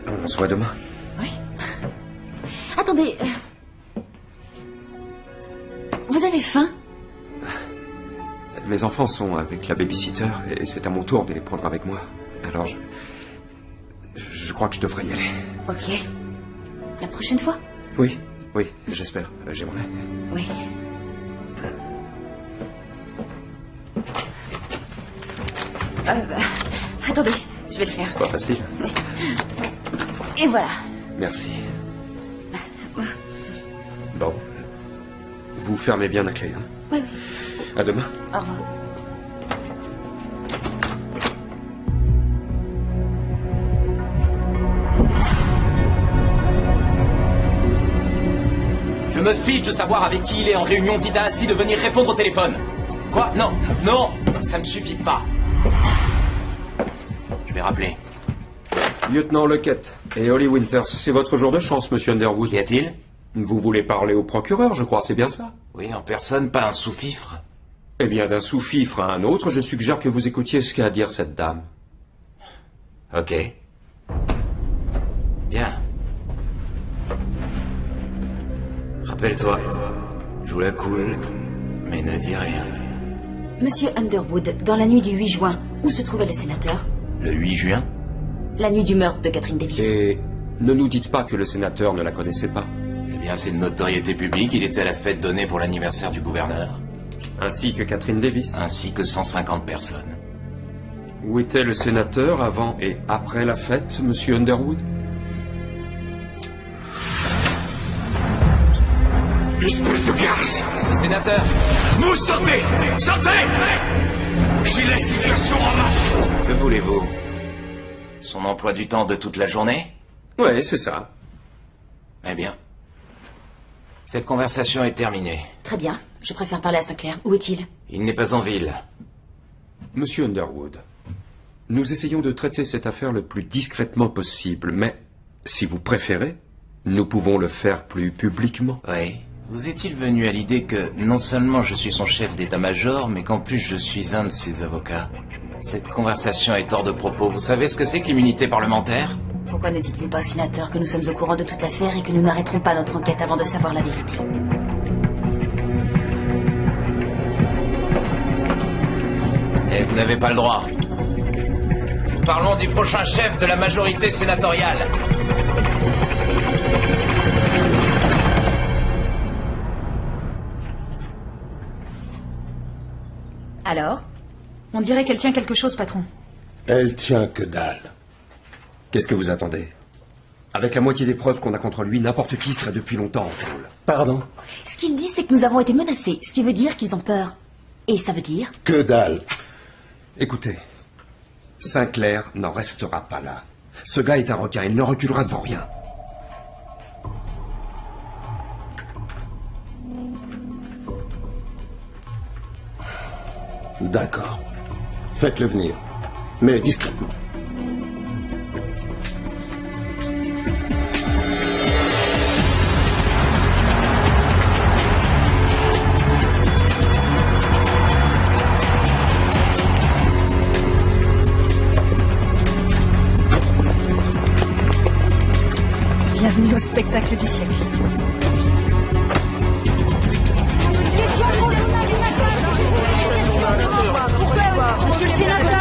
On se voit demain? Oui. Attendez. Vous avez faim? Mes enfants sont avec la babysitter et c'est à mon tour de les prendre avec moi. Alors je crois que je devrais y aller. Ok. La prochaine fois? Oui, j'espère. J'aimerais. Oui. Attendez, je vais le faire. C'est pas facile. Et voilà. Merci. Bon. Vous fermez bien la clé, hein? Oui. À demain. Au revoir. Je me fiche de savoir avec qui il est en réunion. Dites à Assis de venir répondre au téléphone. Quoi? Non, ça me suffit pas. Je vais rappeler. Lieutenant Lequette et Holly Winters, c'est votre jour de chance, monsieur Underwood. Qu'y a-t-il? Vous voulez parler au procureur, je crois, c'est bien ça? Oui, en personne, pas un sous-fifre. Eh bien, d'un sous-fifre à un autre, je suggère que vous écoutiez ce qu'a à dire cette dame. Ok. Bien. Rappelle-toi, joue la cool, mais ne dis rien. Monsieur Underwood, dans la nuit du 8 juin, où se trouvait le sénateur? Le 8 juin? La nuit du meurtre de Catherine Davis. Et ne nous dites pas que le sénateur ne la connaissait pas. Eh bien, c'est de notoriété publique, il était à la fête donnée pour l'anniversaire du gouverneur. Ainsi que Catherine Davis. Ainsi que 150 personnes. Où était le sénateur avant et après la fête, monsieur Underwood? Espèce de garce! Sénateur! Vous sortez! Sortez! J'ai la situation en main! Que voulez-vous? Son emploi du temps de toute la journée? Ouais, c'est ça. Eh bien. Cette conversation est terminée. Très bien. Je préfère parler à Sinclair. Où est-il? Il n'est pas en ville. Monsieur Underwood, nous essayons de traiter cette affaire le plus discrètement possible, mais si vous préférez, nous pouvons le faire plus publiquement. Oui. Vous est-il venu à l'idée que non seulement je suis son chef d'état-major, mais qu'en plus je suis un de ses avocats? Cette conversation est hors de propos. Vous savez ce que c'est que l'immunité parlementaire? Pourquoi ne dites-vous pas, sénateur, que nous sommes au courant de toute l'affaire et que nous n'arrêterons pas notre enquête avant de savoir la vérité? Et vous n'avez pas le droit. Nous parlons du prochain chef de la majorité sénatoriale. Alors? On dirait qu'elle tient quelque chose, patron. Elle tient que dalle. Qu'est-ce que vous attendez? Avec la moitié des preuves qu'on a contre lui, n'importe qui serait depuis longtemps en tôle. Pardon? Ce qu'il dit, c'est que nous avons été menacés, ce qui veut dire qu'ils ont peur. Et ça veut dire? Que dalle. Écoutez, Sinclair n'en restera pas là. Ce gars est un requin, il ne reculera devant rien. D'accord. Faites-le venir. Mais discrètement. Bienvenue au spectacle du siècle. Monsieur le sénateur!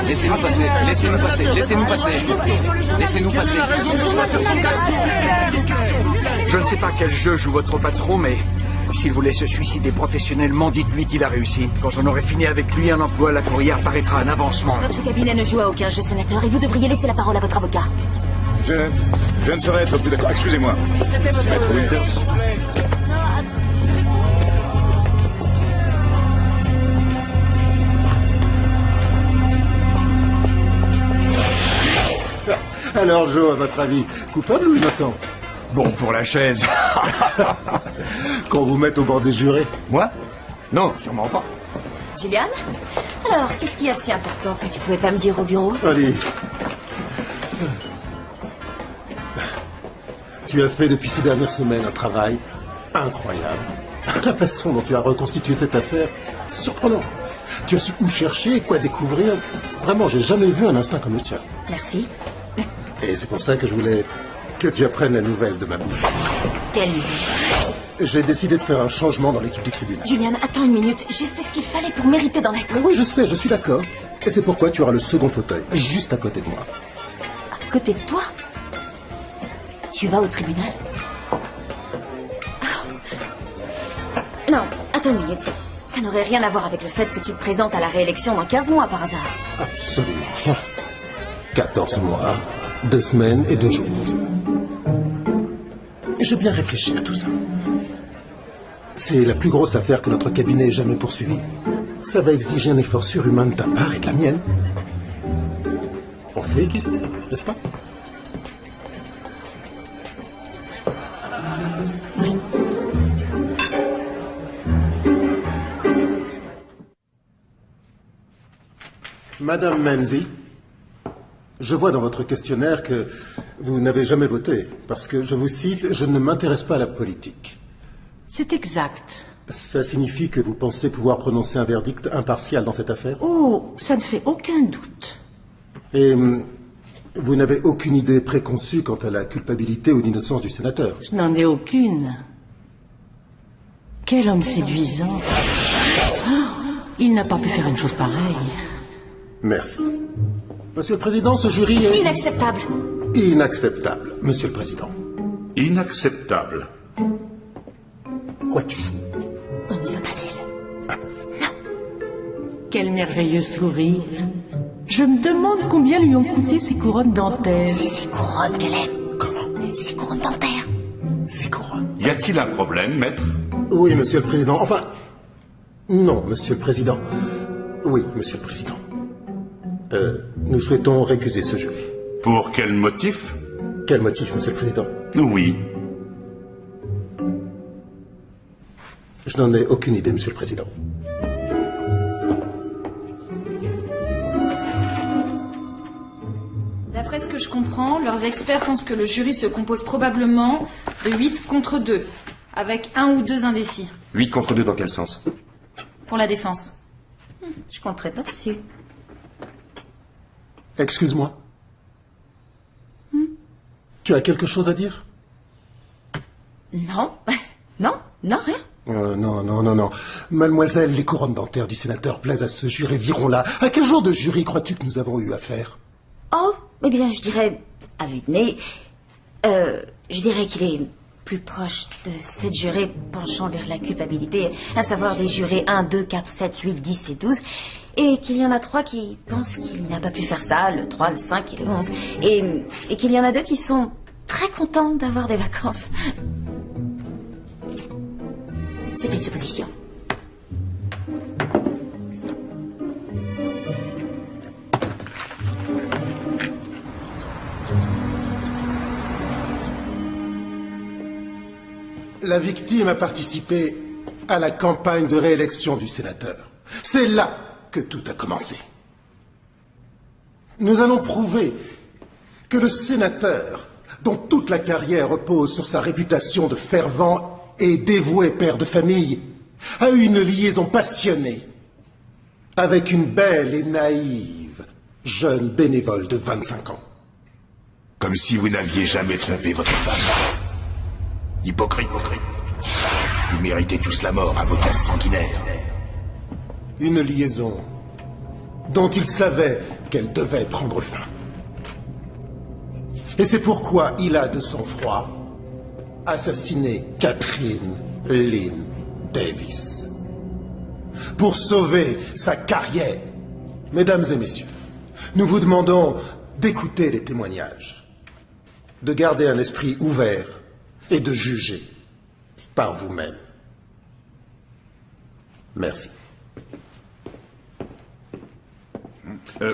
Laissez-nous passer, laissez-nous passer, laissez-nous passer. Laissez-nous passer. Je ne sais pas quel jeu joue votre patron, mais S'il voulait se suicider professionnellement, dites-lui qu'il a réussi. Quand j'en aurai fini avec lui, un emploi à la Fourrière paraîtra un avancement. Notre cabinet ne joue à aucun jeu, sénateur, et vous devriez laisser la parole à votre avocat. Je ne saurais être plus d'accord. Excusez-moi. Maître Winters. Alors, Joe, à votre avis, coupable ou innocent? Bon, pour la chaise. Qu'on vous mette au bord des jurés. Moi? Non, sûrement pas. Julian? Alors, qu'est-ce qu'il y a de si important que tu pouvais pas me dire au bureau? Allez. Tu as fait depuis ces dernières semaines un travail incroyable. La façon dont tu as reconstitué cette affaire, surprenant. Tu as su où chercher, quoi découvrir. Vraiment, j'ai jamais vu un instinct comme le tien. Merci. Et c'est pour ça que je voulais que tu apprennes la nouvelle de ma bouche. Quelle nouvelle? J'ai décidé de faire un changement dans l'équipe du tribunal. Julian, attends une minute. J'ai fait ce qu'il fallait pour mériter d'en être. Oui, je sais, je suis d'accord. Et c'est pourquoi tu auras le second fauteuil, juste à côté de moi. À côté de toi? Tu vas au tribunal? Non, attends une minute. Ça n'aurait rien à voir avec le fait que tu te présentes à la réélection dans 15 mois par hasard. Absolument rien. 14 mois, 2 semaines et 2 jours. J'ai bien réfléchi à tout ça. C'est la plus grosse affaire que notre cabinet ait jamais poursuivie. Ça va exiger un effort surhumain de ta part et de la mienne. On fait équipe, n'est-ce pas? Oui. Madame Menzies, je vois dans votre questionnaire que vous n'avez jamais voté, parce que, je vous cite, « Je ne m'intéresse pas à la politique ». C'est exact. Ça signifie que vous pensez pouvoir prononcer un verdict impartial dans cette affaire? Oh, ça ne fait aucun doute. Et vous n'avez aucune idée préconçue quant à la culpabilité ou l'innocence du sénateur? Je n'en ai aucune. Quel homme séduisant. Oh, il n'a pas pu faire une chose pareille. Merci. Monsieur le Président, ce jury est... Inacceptable. Inacceptable, Monsieur le Président. Inacceptable. Quoi tu joues? On n'y va pas d'elle. Quel merveilleux sourire. Je me demande combien lui ont coûté ces couronnes dentaires. C'est ces couronnes qu'elle aime. Comment? Ces couronnes dentaires. Ces couronnes. Y a-t-il un problème, maître? Oui, Monsieur le Président. Enfin... Non, Monsieur le Président. Oui, Monsieur le Président. Nous souhaitons récuser ce jury. Pour quel motif? Quel motif, Monsieur le Président? Oui. Je n'en ai aucune idée, Monsieur le Président. D'après ce que je comprends, leurs experts pensent que le jury se compose probablement de 8 contre 2, avec 1 ou 2 indécis. 8 contre 2 dans quel sens? Pour la défense. Je compterai pas dessus. Excuse-moi. Tu as quelque chose à dire? Non. Non, rien. Non. Mademoiselle, les couronnes dentaires du sénateur plaisent à ce jury, virons-la. À quel genre de jury crois-tu que nous avons eu affaire? Oh, eh bien, je dirais, à vue de nez, je dirais qu'il est plus proche de 7 jurés penchant vers la culpabilité, à savoir les jurés 1, 2, 4, 7, 8, 10 et 12, et qu'il y en a 3 qui pensent qu'il n'a pas pu faire ça, le 3, le 5 et le 11, et qu'il y en a 2 qui sont très contents d'avoir des vacances. C'est une supposition. La victime a participé à la campagne de réélection du sénateur. C'est là que tout a commencé. Nous allons prouver que le sénateur, dont toute la carrière repose sur sa réputation de fervent et dévoué père de famille, a eu une liaison passionnée avec une belle et naïve jeune bénévole de 25 ans. Comme si vous n'aviez jamais trompé votre femme. Hypocrite. Vous méritez tous la mort, avocat sanguinaire. Une liaison dont il savait qu'elle devait prendre fin. Et c'est pourquoi il a de sang-froid assassiné Catherine Lynn Davis. Pour sauver sa carrière. Mesdames et messieurs, nous vous demandons d'écouter les témoignages, de garder un esprit ouvert et de juger par vous-même. Merci.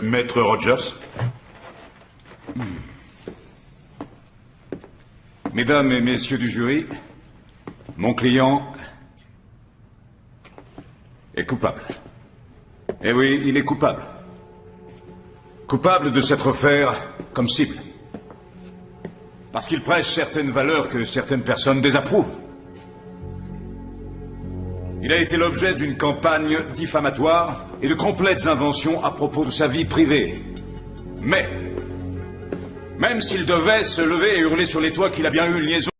Maître Rogers. Mesdames et messieurs du jury, mon client est coupable. Eh oui, il est coupable. Coupable de s'être offert comme cible. Parce qu'il prêche certaines valeurs que certaines personnes désapprouvent. Il a été l'objet d'une campagne diffamatoire et de complètes inventions à propos de sa vie privée. Mais, même s'il devait se lever et hurler sur les toits qu'il a bien eu une liaison...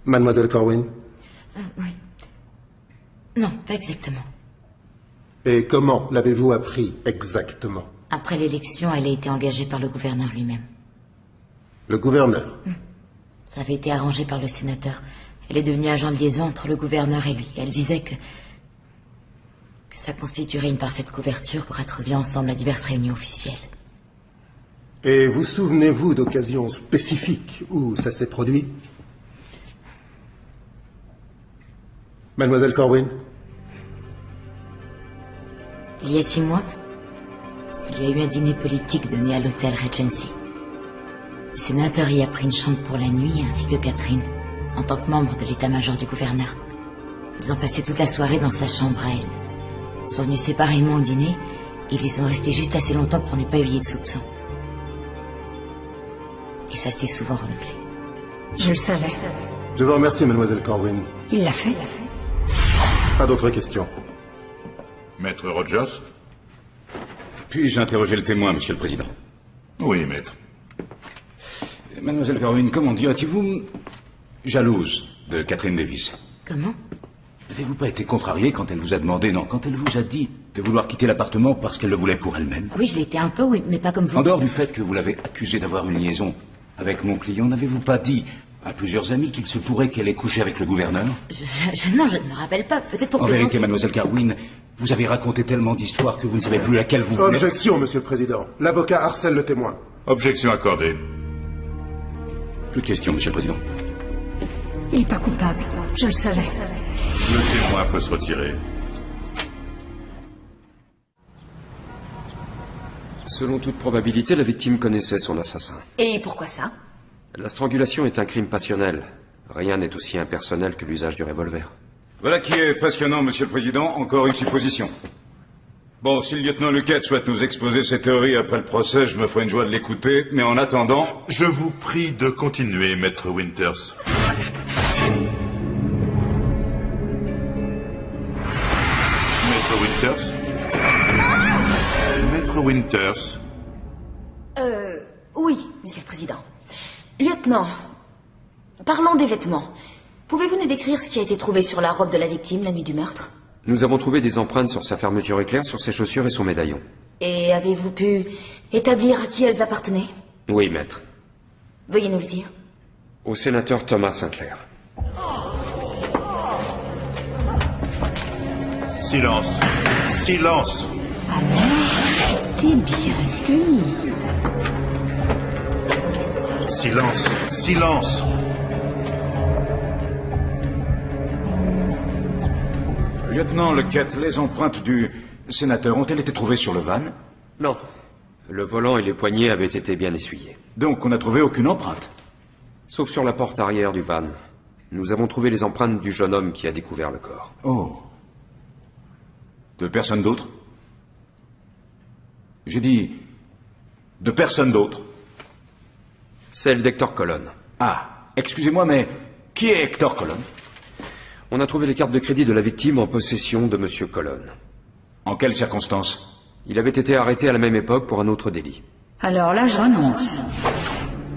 Mademoiselle Corwin? Oui. Non, pas exactement. Et comment l'avez-vous appris exactement? Après l'élection, elle a été engagée par le gouverneur lui-même. Le gouverneur? Ça avait été arrangé par le sénateur. Elle est devenue agent de liaison entre le gouverneur et lui. Elle disait que ça constituerait une parfaite couverture pour être vus ensemble à diverses réunions officielles. Et vous souvenez-vous d'occasions spécifiques où ça s'est produit? Mademoiselle Corwin? Il y a 6 mois, il y a eu un dîner politique donné à l'hôtel Regency. Le sénateur y a pris une chambre pour la nuit, ainsi que Catherine, en tant que membre de l'état-major du gouverneur. Ils ont passé toute la soirée dans sa chambre à elle. Ils sont venus séparément au dîner, et ils y sont restés juste assez longtemps pour ne pas éveiller de soupçons. Et ça s'est souvent renouvelé. Je le savais. Je vous remercie, Mademoiselle Corwin. Il l'a fait. Pas d'autres questions. Maître Rogers? Puis-je interroger le témoin, Monsieur le Président? Oui, maître. Mademoiselle Corwin, comment diriez-vous jalouse de Catherine Davis? Comment? N'avez-vous pas été contrarié quand elle vous a demandé, non, quand elle vous a dit de vouloir quitter l'appartement parce qu'elle le voulait pour elle-même? Oui, je l'ai été un peu, oui, mais pas comme vous. En dehors du fait que vous l'avez accusée d'avoir une liaison avec mon client, n'avez-vous pas dit à plusieurs amis qu'il se pourrait qu'elle ait couché avec le gouverneur? Non, je ne me rappelle pas. Peut-être pour En plaisanter. vérité, Mademoiselle Corwin, vous avez raconté tellement d'histoires que vous ne savez plus laquelle vous voulez. Objection, Monsieur le Président. L'avocat harcèle le témoin. Objection accordée. Plus de questions, Monsieur le Président. Il n'est pas coupable. Je le savais. Le témoin peut se retirer. Selon toute probabilité, la victime connaissait son assassin. Et pourquoi ça? La strangulation est un crime passionnel. Rien n'est aussi impersonnel que l'usage du revolver. Voilà qui est passionnant, Monsieur le Président. Encore une supposition. Bon, si le lieutenant Luquette souhaite nous exposer ses théories après le procès, je me ferai une joie de l'écouter. Mais en attendant... Je vous prie de continuer, Maître Winters. Maître Winters? Maître Winters? Oui, Monsieur le Président. Lieutenant, parlons des vêtements. Pouvez-vous nous décrire ce qui a été trouvé sur la robe de la victime la nuit du meurtre? Nous avons trouvé des empreintes sur sa fermeture éclair, sur ses chaussures et son médaillon. Et avez-vous pu établir à qui elles appartenaient? Oui, maître. Veuillez nous le dire. Au sénateur Thomas Sinclair. Silence. Silence. C'est bien lui. Silence. Silence. Lieutenant Lequette, les empreintes du sénateur ont-elles été trouvées sur le van? Non. Le volant et les poignets avaient été bien essuyés. Donc on n'a trouvé aucune empreinte? Sauf sur la porte arrière du van. Nous avons trouvé les empreintes du jeune homme qui a découvert le corps. Oh. De personne d'autre? J'ai dit... de personne d'autre? Celle d'Hector Colon. Ah, excusez-moi, mais qui est Hector Colon? On a trouvé les cartes de crédit de la victime en possession de Monsieur Colon. En quelles circonstances? Il avait été arrêté à la même époque pour un autre délit. Alors là, je renonce.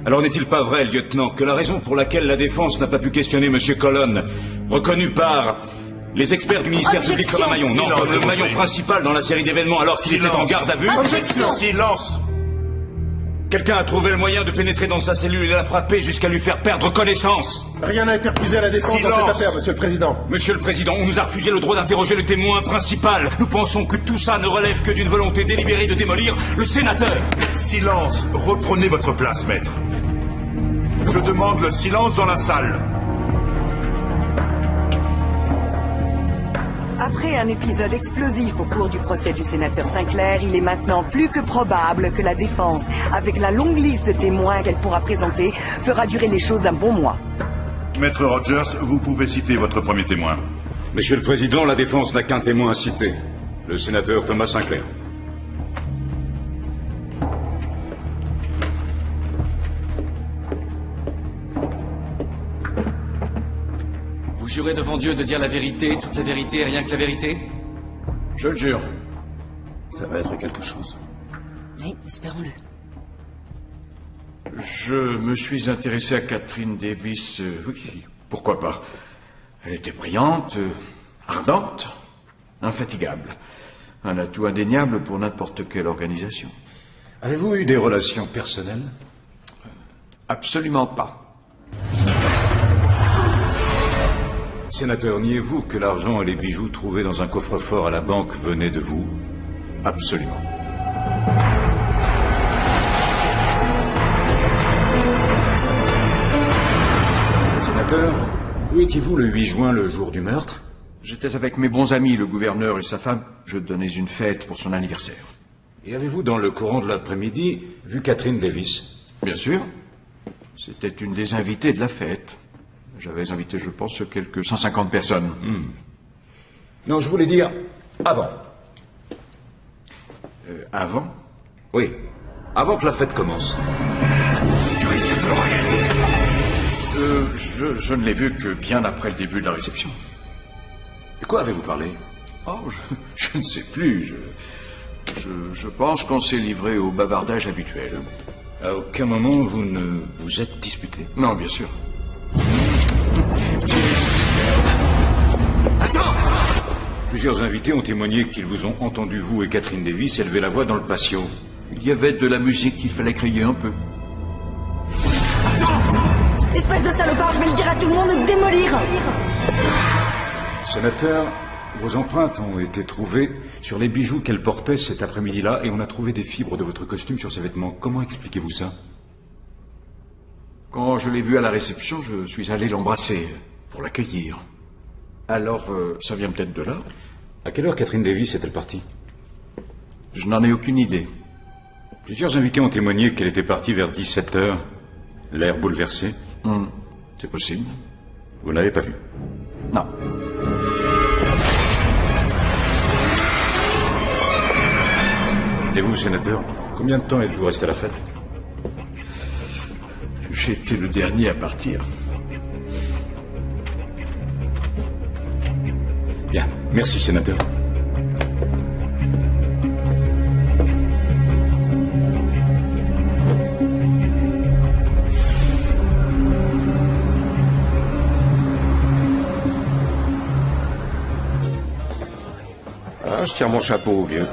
Alors n'est-il pas vrai, lieutenant, que la raison pour laquelle la défense n'a pas pu questionner Monsieur Colon, reconnu par les experts du ministère public comme un maillon, non, comme le maillon principal dans la série d'événements alors qu'il était en garde à vue? Objection. Silence. Quelqu'un a trouvé le moyen de pénétrer dans sa cellule et la frapper jusqu'à lui faire perdre connaissance. Rien n'a été refusé à la défense dans cette affaire, Monsieur le Président. Monsieur le Président, on nous a refusé le droit d'interroger le témoin principal. Nous pensons que tout ça ne relève que d'une volonté délibérée de démolir le sénateur. Silence. Reprenez votre place, maître. Je demande le silence dans la salle. Après un épisode explosif au cours du procès du sénateur Sinclair, il est maintenant plus que probable que la défense, avec la longue liste de témoins qu'elle pourra présenter, fera durer les choses d'un bon mois. Maître Rogers, vous pouvez citer votre premier témoin. Monsieur le Président, la défense n'a qu'un témoin à citer. Le sénateur Thomas Sinclair. Vous jurez devant Dieu de dire la vérité, toute la vérité et rien que la vérité? Je le jure. Ça va être quelque chose. Oui, espérons-le. Je me suis intéressé à Catherine Davis, oui, pourquoi pas. Elle était brillante, ardente, infatigable. Un atout indéniable pour n'importe quelle organisation. Avez-vous eu des relations personnelles? Absolument pas. Sénateur, niez-vous que l'argent et les bijoux trouvés dans un coffre-fort à la banque venaient de vous? Absolument. Sénateur, où étiez-vous le 8 juin, le jour du meurtre? J'étais avec mes bons amis, le gouverneur et sa femme. Je donnais une fête pour son anniversaire. Et avez-vous, dans le courant de l'après-midi, vu Catherine Davis? Bien sûr. C'était une des invitées de la fête. J'avais invité, je pense, quelques 150 personnes. Non, je voulais dire avant. Avant? Oui, avant que la fête commence. Tu risques de regretter. Je ne l'ai vu que bien après le début de la réception. De quoi avez-vous parlé? Oh, je ne sais plus. Je pense qu'on s'est livré au bavardage habituel. À aucun moment vous ne vous êtes disputé? Non, bien sûr. Attends! Plusieurs invités ont témoigné qu'ils vous ont entendu, vous et Catherine Davis, élever la voix dans le patio. Il y avait de la musique qu'il fallait crier un peu. Espèce de salopard, je vais le dire à tout le monde de démolir. Sénateur, vos empreintes ont été trouvées sur les bijoux qu'elle portait cet après-midi-là et on a trouvé des fibres de votre costume sur ses vêtements. Comment expliquez-vous ça? Quand je l'ai vue à la réception, je suis allé l'embrasser pour l'accueillir. Alors, ça vient peut-être de là? À quelle heure Catherine Davis est-elle partie? Je n'en ai aucune idée. Plusieurs invités ont témoigné qu'elle était partie vers 17h, l'air bouleversé. C'est possible. Vous ne l'avez pas vue? Non. Et vous, sénateur, combien de temps êtes-vous resté à la fête? J'ai été le dernier à partir. Bien, merci, sénateur. Ah, je tire mon chapeau au vieux.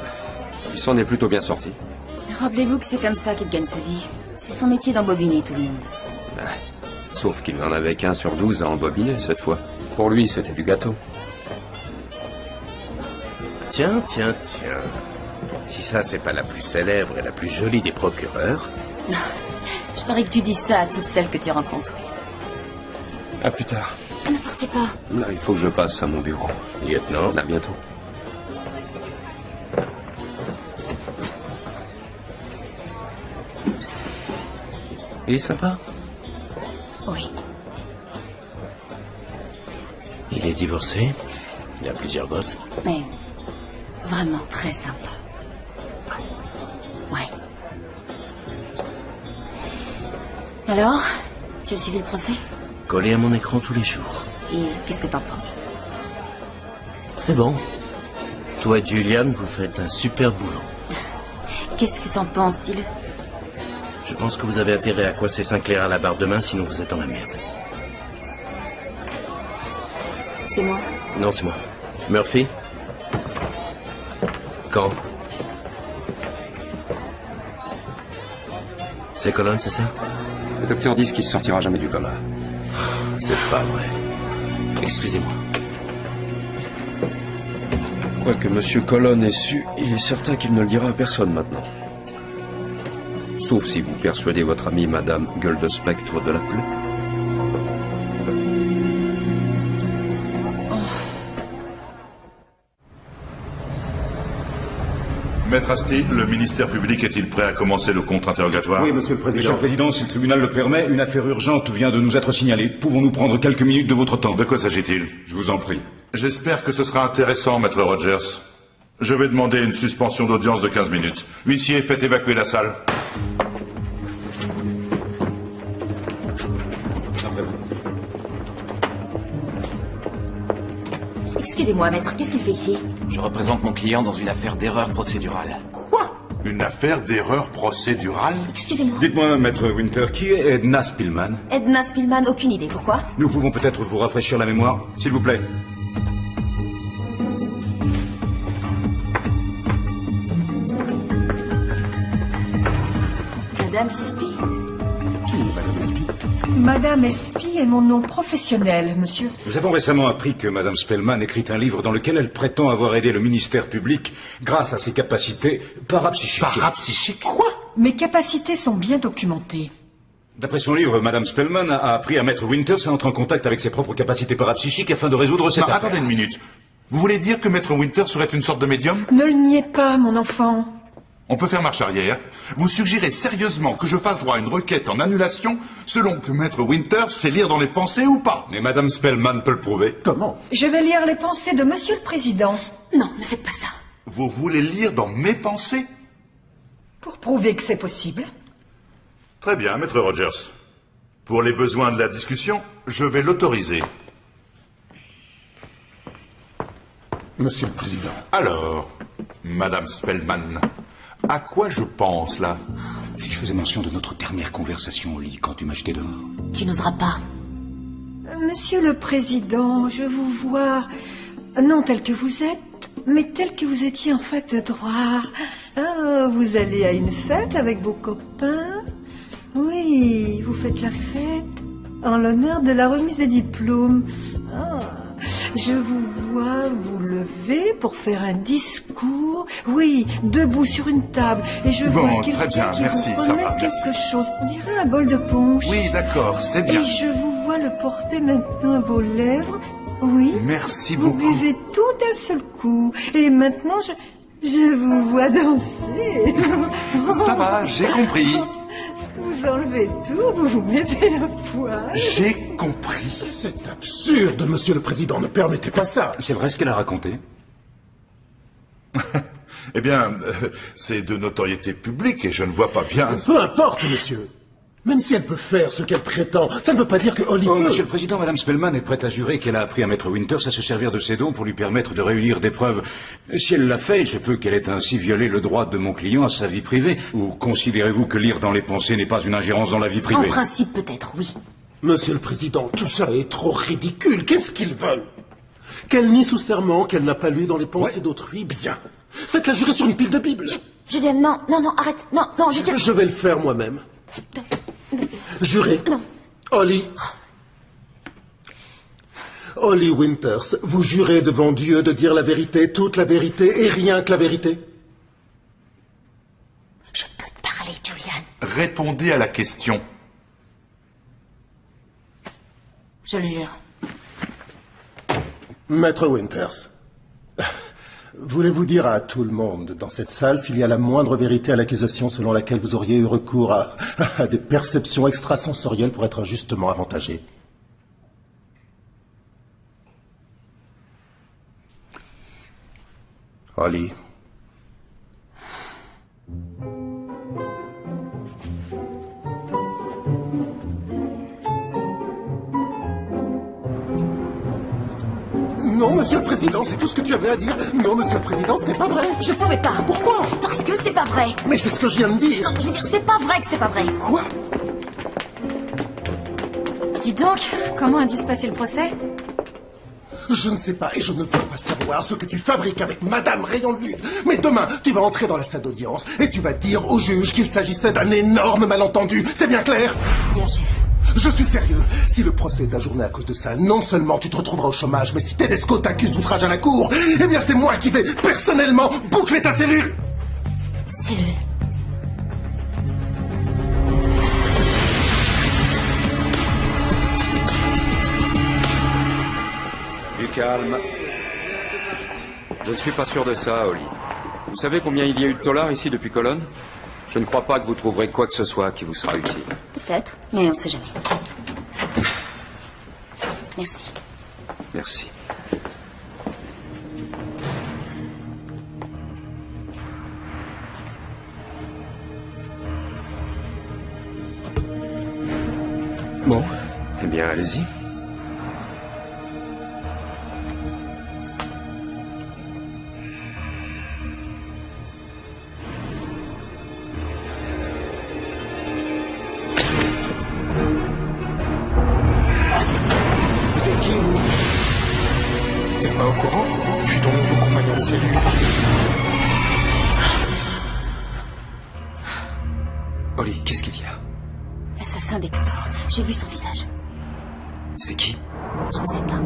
Il s'en est plutôt bien sorti. Rappelez-vous que c'est comme ça qu'il gagne sa vie. C'est son métier d'embobiner tout le monde. Ah, sauf qu'il n'en avait qu'1 sur 12 à embobiner cette fois. Pour lui, c'était du gâteau. Tiens. Si ça, c'est pas la plus célèbre et la plus jolie des procureurs. Je parie que tu dis ça à toutes celles que tu rencontres. À plus tard. Ne partez pas. Là, il faut que je passe à mon bureau. Lieutenant. À bientôt. Il est sympa. Oui. Il est divorcé. Il a plusieurs gosses. Mais vraiment très sympa. Ouais. Alors, tu as suivi le procès? Collé à mon écran tous les jours. Et qu'est-ce que t'en penses? C'est bon. Toi et Julian, vous faites un super boulot. Qu'est-ce que t'en penses, dis-le? Je pense que vous avez intérêt à coincer Sinclair à la barre demain, sinon vous êtes dans la merde. C'est moi? Non, c'est moi. Murphy? Quand? C'est Colonne, c'est ça? Le docteur dit qu'il sortira jamais du coma. C'est pas vrai. Excusez-moi. Quoique Monsieur Colonne ait su, il est certain qu'il ne le dira à personne maintenant. Sauf si vous persuadez votre amie Madame Gueule de Spectre de l'appeler. Maître Asti, le ministère public est-il prêt à commencer le contre-interrogatoire? Oui, monsieur le président. Monsieur le Président, si le tribunal le permet, une affaire urgente vient de nous être signalée. Pouvons-nous prendre quelques minutes de votre temps? De quoi s'agit-il? Je vous en prie. J'espère que ce sera intéressant, Maître Rogers. Je vais demander une suspension d'audience de 15 minutes. Huissier, faites évacuer la salle. Excusez-moi, maître, qu'est-ce qu'il fait ici? Je représente mon client dans une affaire d'erreur procédurale. Quoi? Une affaire d'erreur procédurale? Excusez-moi. Dites-moi, Maître Winter, qui est Edna Spillman? Edna Spillman, aucune idée. Pourquoi? Nous pouvons peut-être vous rafraîchir la mémoire, s'il vous plaît. Madame Espy. Qui est Madame Espy? Madame Espy est mon nom professionnel, monsieur. Nous avons récemment appris que Madame Spellman écrit un livre dans lequel elle prétend avoir aidé le ministère public grâce à ses capacités parapsychiques. Parapsychiques? Quoi? Mes capacités sont bien documentées. D'après son livre, Madame Spellman a appris à Maître Winters à entrer en contact avec ses propres capacités parapsychiques afin de résoudre cette affaire. Attendez une minute. Vous voulez dire que Maître Winters serait une sorte de médium? Ne le niez pas, mon enfant. On peut faire marche arrière. Vous suggérez sérieusement que je fasse droit à une requête en annulation selon que Maître Winters sait lire dans les pensées ou pas? Mais Madame Spellman peut le prouver. Comment? Je vais lire les pensées de monsieur le président. Non, ne faites pas ça. Vous voulez lire dans mes pensées? Pour prouver que c'est possible. Très bien, Maître Rogers. Pour les besoins de la discussion, je vais l'autoriser. Monsieur le Président. Alors, Madame Spellman, à quoi je pense, là? Si je faisais mention de notre dernière conversation au lit quand tu m'as jeté dehors. Tu n'oseras pas. Monsieur le Président, je vous vois, non tel que vous êtes, mais tel que vous étiez en fac de droit. Ah, vous allez à une fête avec vos copains? Oui, vous faites la fête en l'honneur de la remise des diplômes. Ah, je vous vois vous lever pour faire un discours. Oui, debout sur une table. Et je vois très bien, quelqu'un qui merci, vous ça remet va, quelque merci. chose. On dirait un bol de punch. Oui, d'accord, c'est bien. Et je vous vois le porter maintenant à vos lèvres. Oui. Merci Vous beaucoup. buvez tout d'un seul coup. Et maintenant, je vous vois danser. Ça va, j'ai compris. Vous vous enlevez tout, vous vous mettez à poil. J'ai compris. C'est absurde, monsieur le président, ne permettez pas ça. C'est vrai ce qu'elle a raconté? Eh bien, c'est de notoriété publique et je ne vois pas bien... Peu importe, monsieur. Même si elle peut faire ce qu'elle prétend, ça ne veut pas dire que Holly peut... Monsieur le Président, Madame Spellman est prête à jurer qu'elle a appris à Maître Winters à se servir de ses dons pour lui permettre de réunir des preuves. Si elle l'a fait, il se peut qu'elle ait ainsi violé le droit de mon client à sa vie privée. Ou considérez-vous que lire dans les pensées n'est pas une ingérence dans la vie privée? En principe, peut-être, oui. Monsieur le Président, tout ça est trop ridicule. Qu'est-ce qu'ils veulent? Qu'elle nie sous serment qu'elle n'a pas lu dans les pensées d'autrui? Bien. Faites-la jurer sur une pile de Bible. Julien, non, arrête. Non, Julien. Je vais le faire moi-même. Jurez. Non. Holly. Holly Winters, vous jurez devant Dieu de dire la vérité, toute la vérité et rien que la vérité? Je peux te parler, Julian. Répondez à la question. Je le jure. Maître Winters, voulez-vous dire à tout le monde dans cette salle s'il y a la moindre vérité à l'accusation selon laquelle vous auriez eu recours à des perceptions extrasensorielles pour être injustement avantagé? Holly. Non, monsieur le président, c'est tout ce que tu avais à dire. Non, monsieur le président, ce n'est pas vrai. Je pouvais pas. Pourquoi? Parce que c'est pas vrai. Mais c'est ce que je viens de dire. Non, je veux dire, c'est pas vrai que c'est pas vrai. Quoi? Dis donc, comment a dû se passer le procès? Je ne sais pas et je ne veux pas savoir ce que tu fabriques avec Madame Rayon de Lune. Mais demain, tu vas entrer dans la salle d'audience et tu vas dire au juge qu'il s'agissait d'un énorme malentendu. C'est bien clair? Bien, chef. Je suis sérieux. Si le procès est ajourné à cause de ça, non seulement tu te retrouveras au chômage, mais si Tedesco t'accuse d'outrage à la cour, eh bien c'est moi qui vais personnellement boucler ta cellule. Cellule? Du calme. Je ne suis pas sûr de ça, Holly. Vous savez combien il y a eu de dollars ici depuis Cologne? Je ne crois pas que vous trouverez quoi que ce soit qui vous sera utile. Peut-être, mais on ne sait jamais. Merci. Merci. Bon, eh bien, allez-y. Pas au courant? Je suis ton nouveau compagnon de cellule. Holly, qu'est-ce qu'il y a? L'assassin d'Hector. J'ai vu son visage. C'est qui? Je ne sais pas.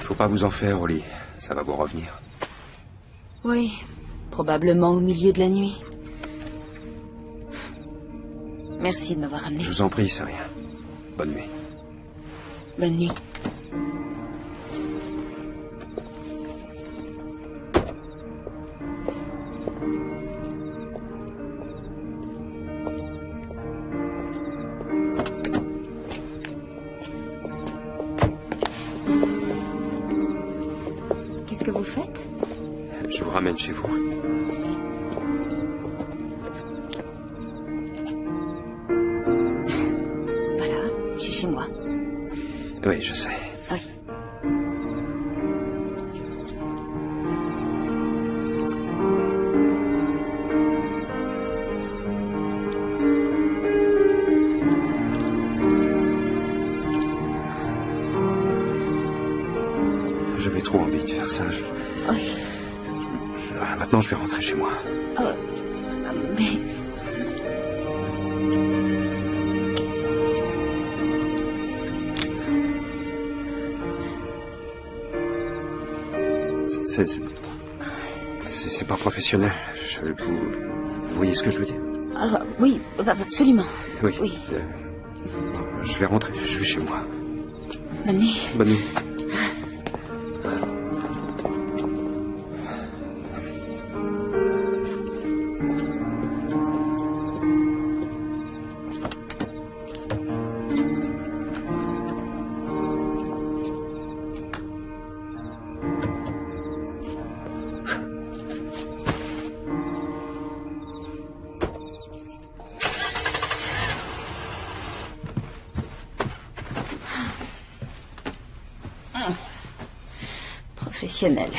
Faut pas vous en faire, Holly. Ça va vous revenir. Oui. Probablement au milieu de la nuit. Merci de m'avoir amené. Je vous en prie, c'est rien. Bonne nuit. Bonne nuit. Qu'est-ce que vous faites? Je vous ramène chez vous. Voilà, je suis chez moi. Oui, je sais. Oui. J'avais trop envie de faire ça. Oui. Maintenant, je vais rentrer chez moi. Mais... C'est pas professionnel. Vous voyez ce que je veux dire? Oui, absolument. Oui. Oui. Bon, je vais rentrer. Je vais chez moi. Bonne nuit. Bonne nuit. professionnel.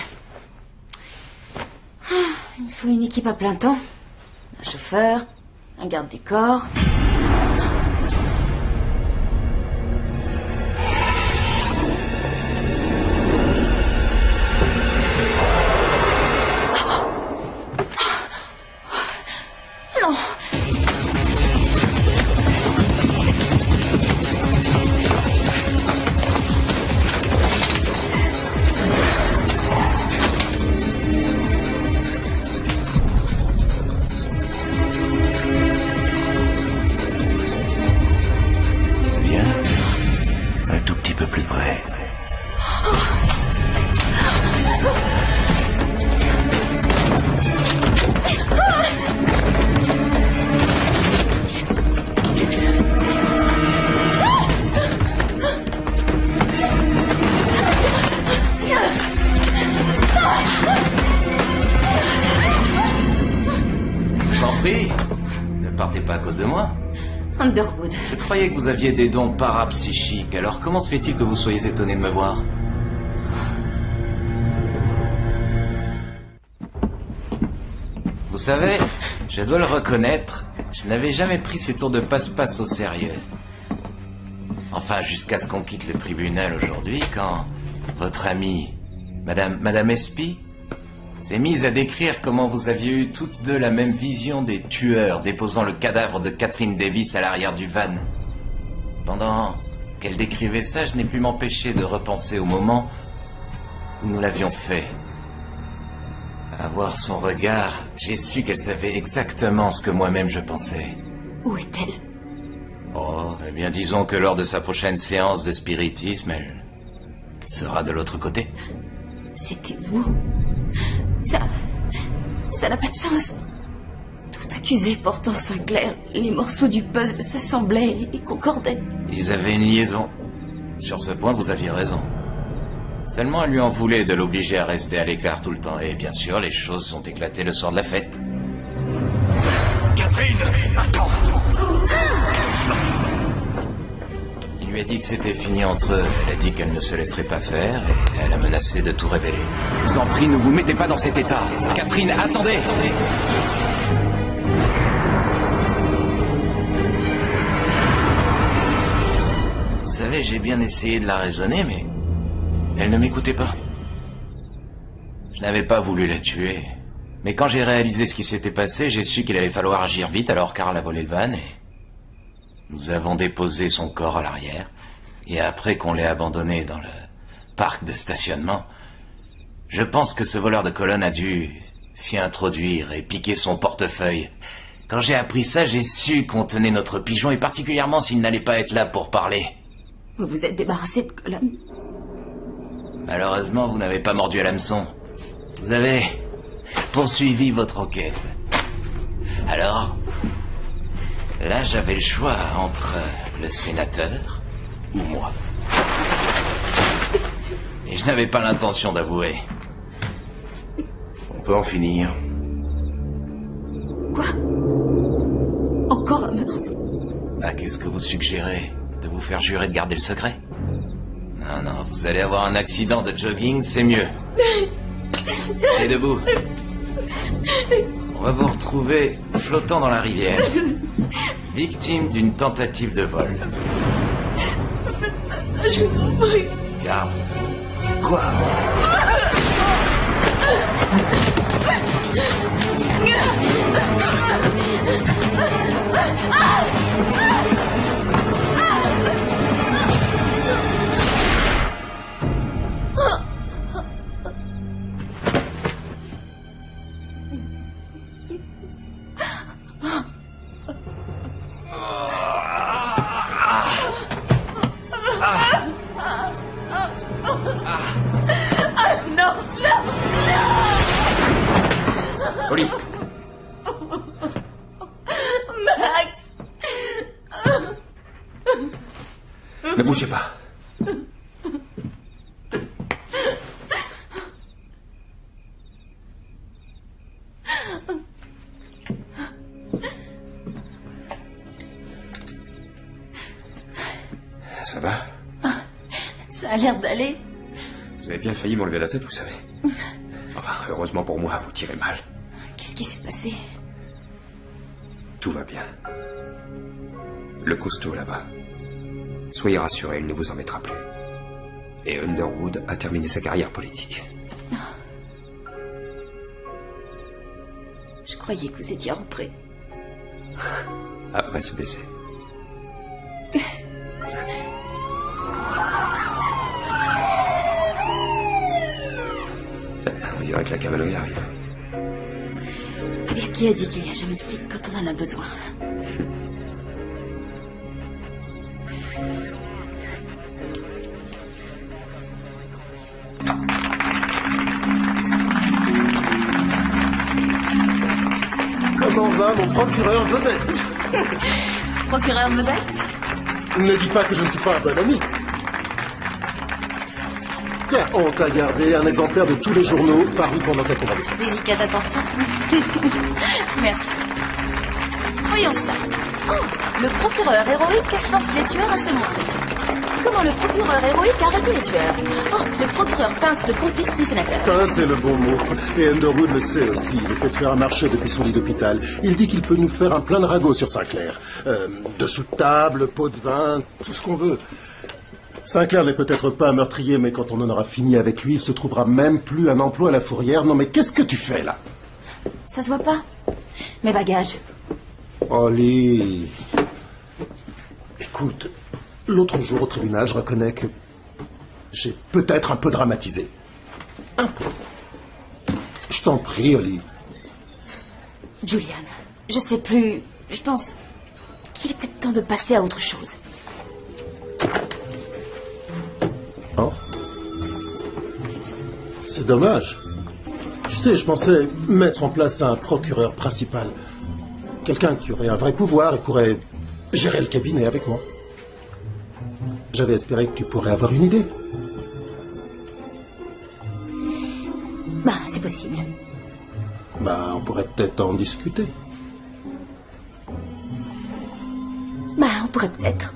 Il me faut une équipe à plein temps. Un chauffeur, un garde du corps. Non. Un tout petit peu plus près. Je vous en prie, ne partez pas à cause de moi. Underwood. Je croyais que vous aviez des dons parapsychiques, alors comment se fait-il que vous soyez étonné de me voir? Vous savez, je dois le reconnaître, je n'avais jamais pris ces tours de passe-passe au sérieux. Enfin, jusqu'à ce qu'on quitte le tribunal aujourd'hui, quand votre amie, Madame Espy, s'est mise à décrire comment vous aviez eu toutes deux la même vision des tueurs déposant le cadavre de Catherine Davis à l'arrière du van. Pendant qu'elle décrivait ça, je n'ai pu m'empêcher de repenser au moment où nous l'avions fait. À voir son regard, j'ai su qu'elle savait exactement ce que moi-même je pensais. Où est-elle? Oh, eh bien disons que lors de sa prochaine séance de spiritisme, elle sera de l'autre côté. C'était vous? Ça n'a pas de sens. Tout accusé portant Sinclair, les morceaux du puzzle s'assemblaient et concordaient. Ils avaient une liaison. Sur ce point, vous aviez raison. Seulement, elle lui en voulait de l'obliger à rester à l'écart tout le temps. Et bien sûr, les choses sont éclatées le soir de la fête. Catherine, attends. Il lui a dit que c'était fini entre eux. Elle a dit qu'elle ne se laisserait pas faire et elle a menacé de tout révéler. Je vous en prie, ne vous mettez pas dans cet état. Catherine, attendez. Vous savez, j'ai bien essayé de la raisonner, mais elle ne m'écoutait pas. Je n'avais pas voulu la tuer. Mais quand j'ai réalisé ce qui s'était passé, j'ai su qu'il allait falloir agir vite, alors Karl a volé le van et nous avons déposé son corps à l'arrière. Et après qu'on l'ait abandonné dans le parc de stationnement, je pense que ce voleur de colonne a dû s'y introduire et piquer son portefeuille. Quand j'ai appris ça, j'ai su qu'on tenait notre pigeon, et particulièrement s'il n'allait pas être là pour parler. Vous vous êtes débarrassé de Colonne? Malheureusement, vous n'avez pas mordu à l'hameçon. Vous avez poursuivi votre enquête. Alors, là, j'avais le choix entre le sénateur ou moi. Et je n'avais pas l'intention d'avouer. On peut en finir. Quoi? Encore un meurtre? Bah, qu'est-ce que vous suggérez? De vous faire jurer de garder le secret? Non, non, vous allez avoir un accident de jogging, c'est mieux. Restez debout. On va vous retrouver flottant dans la rivière, victime d'une tentative de vol. Ne faites pas ça, je vous en prie. Karl. Quoi? Non, non, Oli. Max. Ne bougez pas. Ça va? Ça a l'air d'aller. Vous Vous avez bien failli m'enlever la tête, vous savez. Enfin, heureusement pour moi, vous tirez mal. Qu'est-ce qui s'est passé? Tout va bien. Le costaud là-bas. Soyez rassurés, il ne vous en mettra plus. Et Underwood a terminé sa carrière politique. Je croyais que vous étiez rentré. Après ce baiser. On dirait que la cavalerie arrive. Eh bien, qui a dit qu'il n'y a jamais de flic quand on en a besoin? Comment va mon procureur vedette? Procureur vedette? Ne dis pas que je ne suis pas un bon ami. Tiens, on t'a gardé un exemplaire de tous les journaux parus pendant ta convalescence. J'y attention. Merci. Voyons ça. Oh, le procureur héroïque force les tueurs à se montrer. Comment le procureur héroïque arrête les tueurs? Oh, le procureur pince le complice du sénateur. Pince c'est le bon mot. Et Underwood le sait aussi. Il essaie de faire un marché depuis son lit d'hôpital. Il dit qu'il peut nous faire un plein de ragots sur Sinclair. Dessous de table, pot de vin, tout ce qu'on veut. Sinclair n'est peut-être pas un meurtrier, mais quand on en aura fini avec lui, il se trouvera même plus un emploi à la fourrière. Non mais qu'est-ce que tu fais là? Ça se voit pas? Mes bagages. Holly. Écoute, l'autre jour au tribunal, je reconnais que j'ai peut-être un peu dramatisé. Un peu. Je t'en prie, Holly. Julian, je sais plus. Je pense qu'il est peut-être temps de passer à autre chose. Oh. C'est dommage. Tu sais, je pensais mettre en place un procureur principal. Quelqu'un qui aurait un vrai pouvoir et pourrait gérer le cabinet avec moi. J'avais espéré que tu pourrais avoir une idée. Bah, c'est possible. Bah, on pourrait peut-être en discuter. Bah, on pourrait peut-être.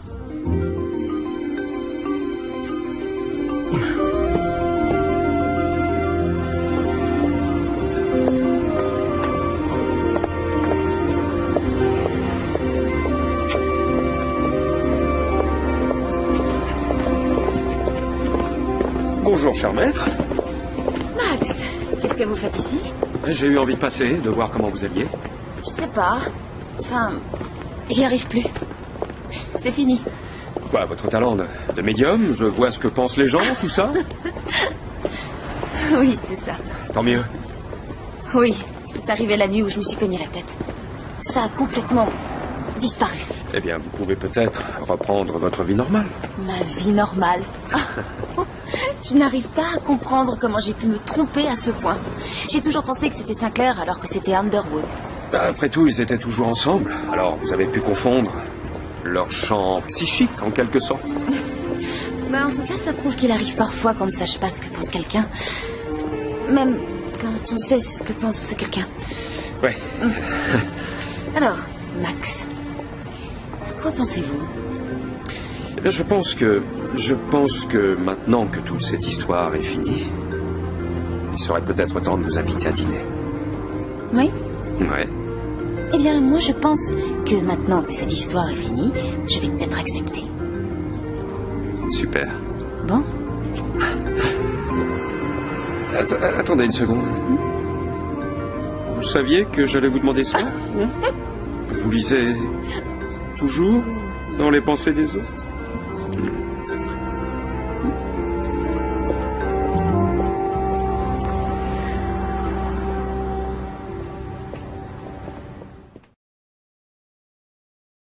Bonjour, cher maître. Max, qu'est-ce que vous faites ici? J'ai eu envie de passer, de voir comment vous alliez. Je sais pas. Enfin, j'y arrive plus. C'est fini. Quoi, votre talent de médium? Je vois ce que pensent les gens, tout ça? Oui, c'est ça. Tant mieux. Oui, c'est arrivé la nuit où je me suis cogné la tête. Ça a complètement disparu. Eh bien, vous pouvez peut-être reprendre votre vie normale. Ma vie normale. Je n'arrive pas à comprendre comment j'ai pu me tromper à ce point. J'ai toujours pensé que c'était Sinclair alors que c'était Underwood. Après tout, ils étaient toujours ensemble. Alors, vous avez pu confondre leur champ psychique, en quelque sorte. En tout cas, ça prouve qu'il arrive parfois qu'on ne sache pas ce que pense quelqu'un. Même quand on sait ce que pense ce quelqu'un. Ouais. Alors, Max, quoi pensez-vous? Eh bien, je pense que maintenant que toute cette histoire est finie, il serait peut-être temps de vous inviter à dîner. Oui? Ouais. Eh bien, moi, je pense que maintenant que cette histoire est finie, je vais peut-être accepter. Super. Bon? Attendez une seconde. Vous saviez que j'allais vous demander ça? Vous lisez toujours dans les pensées des autres?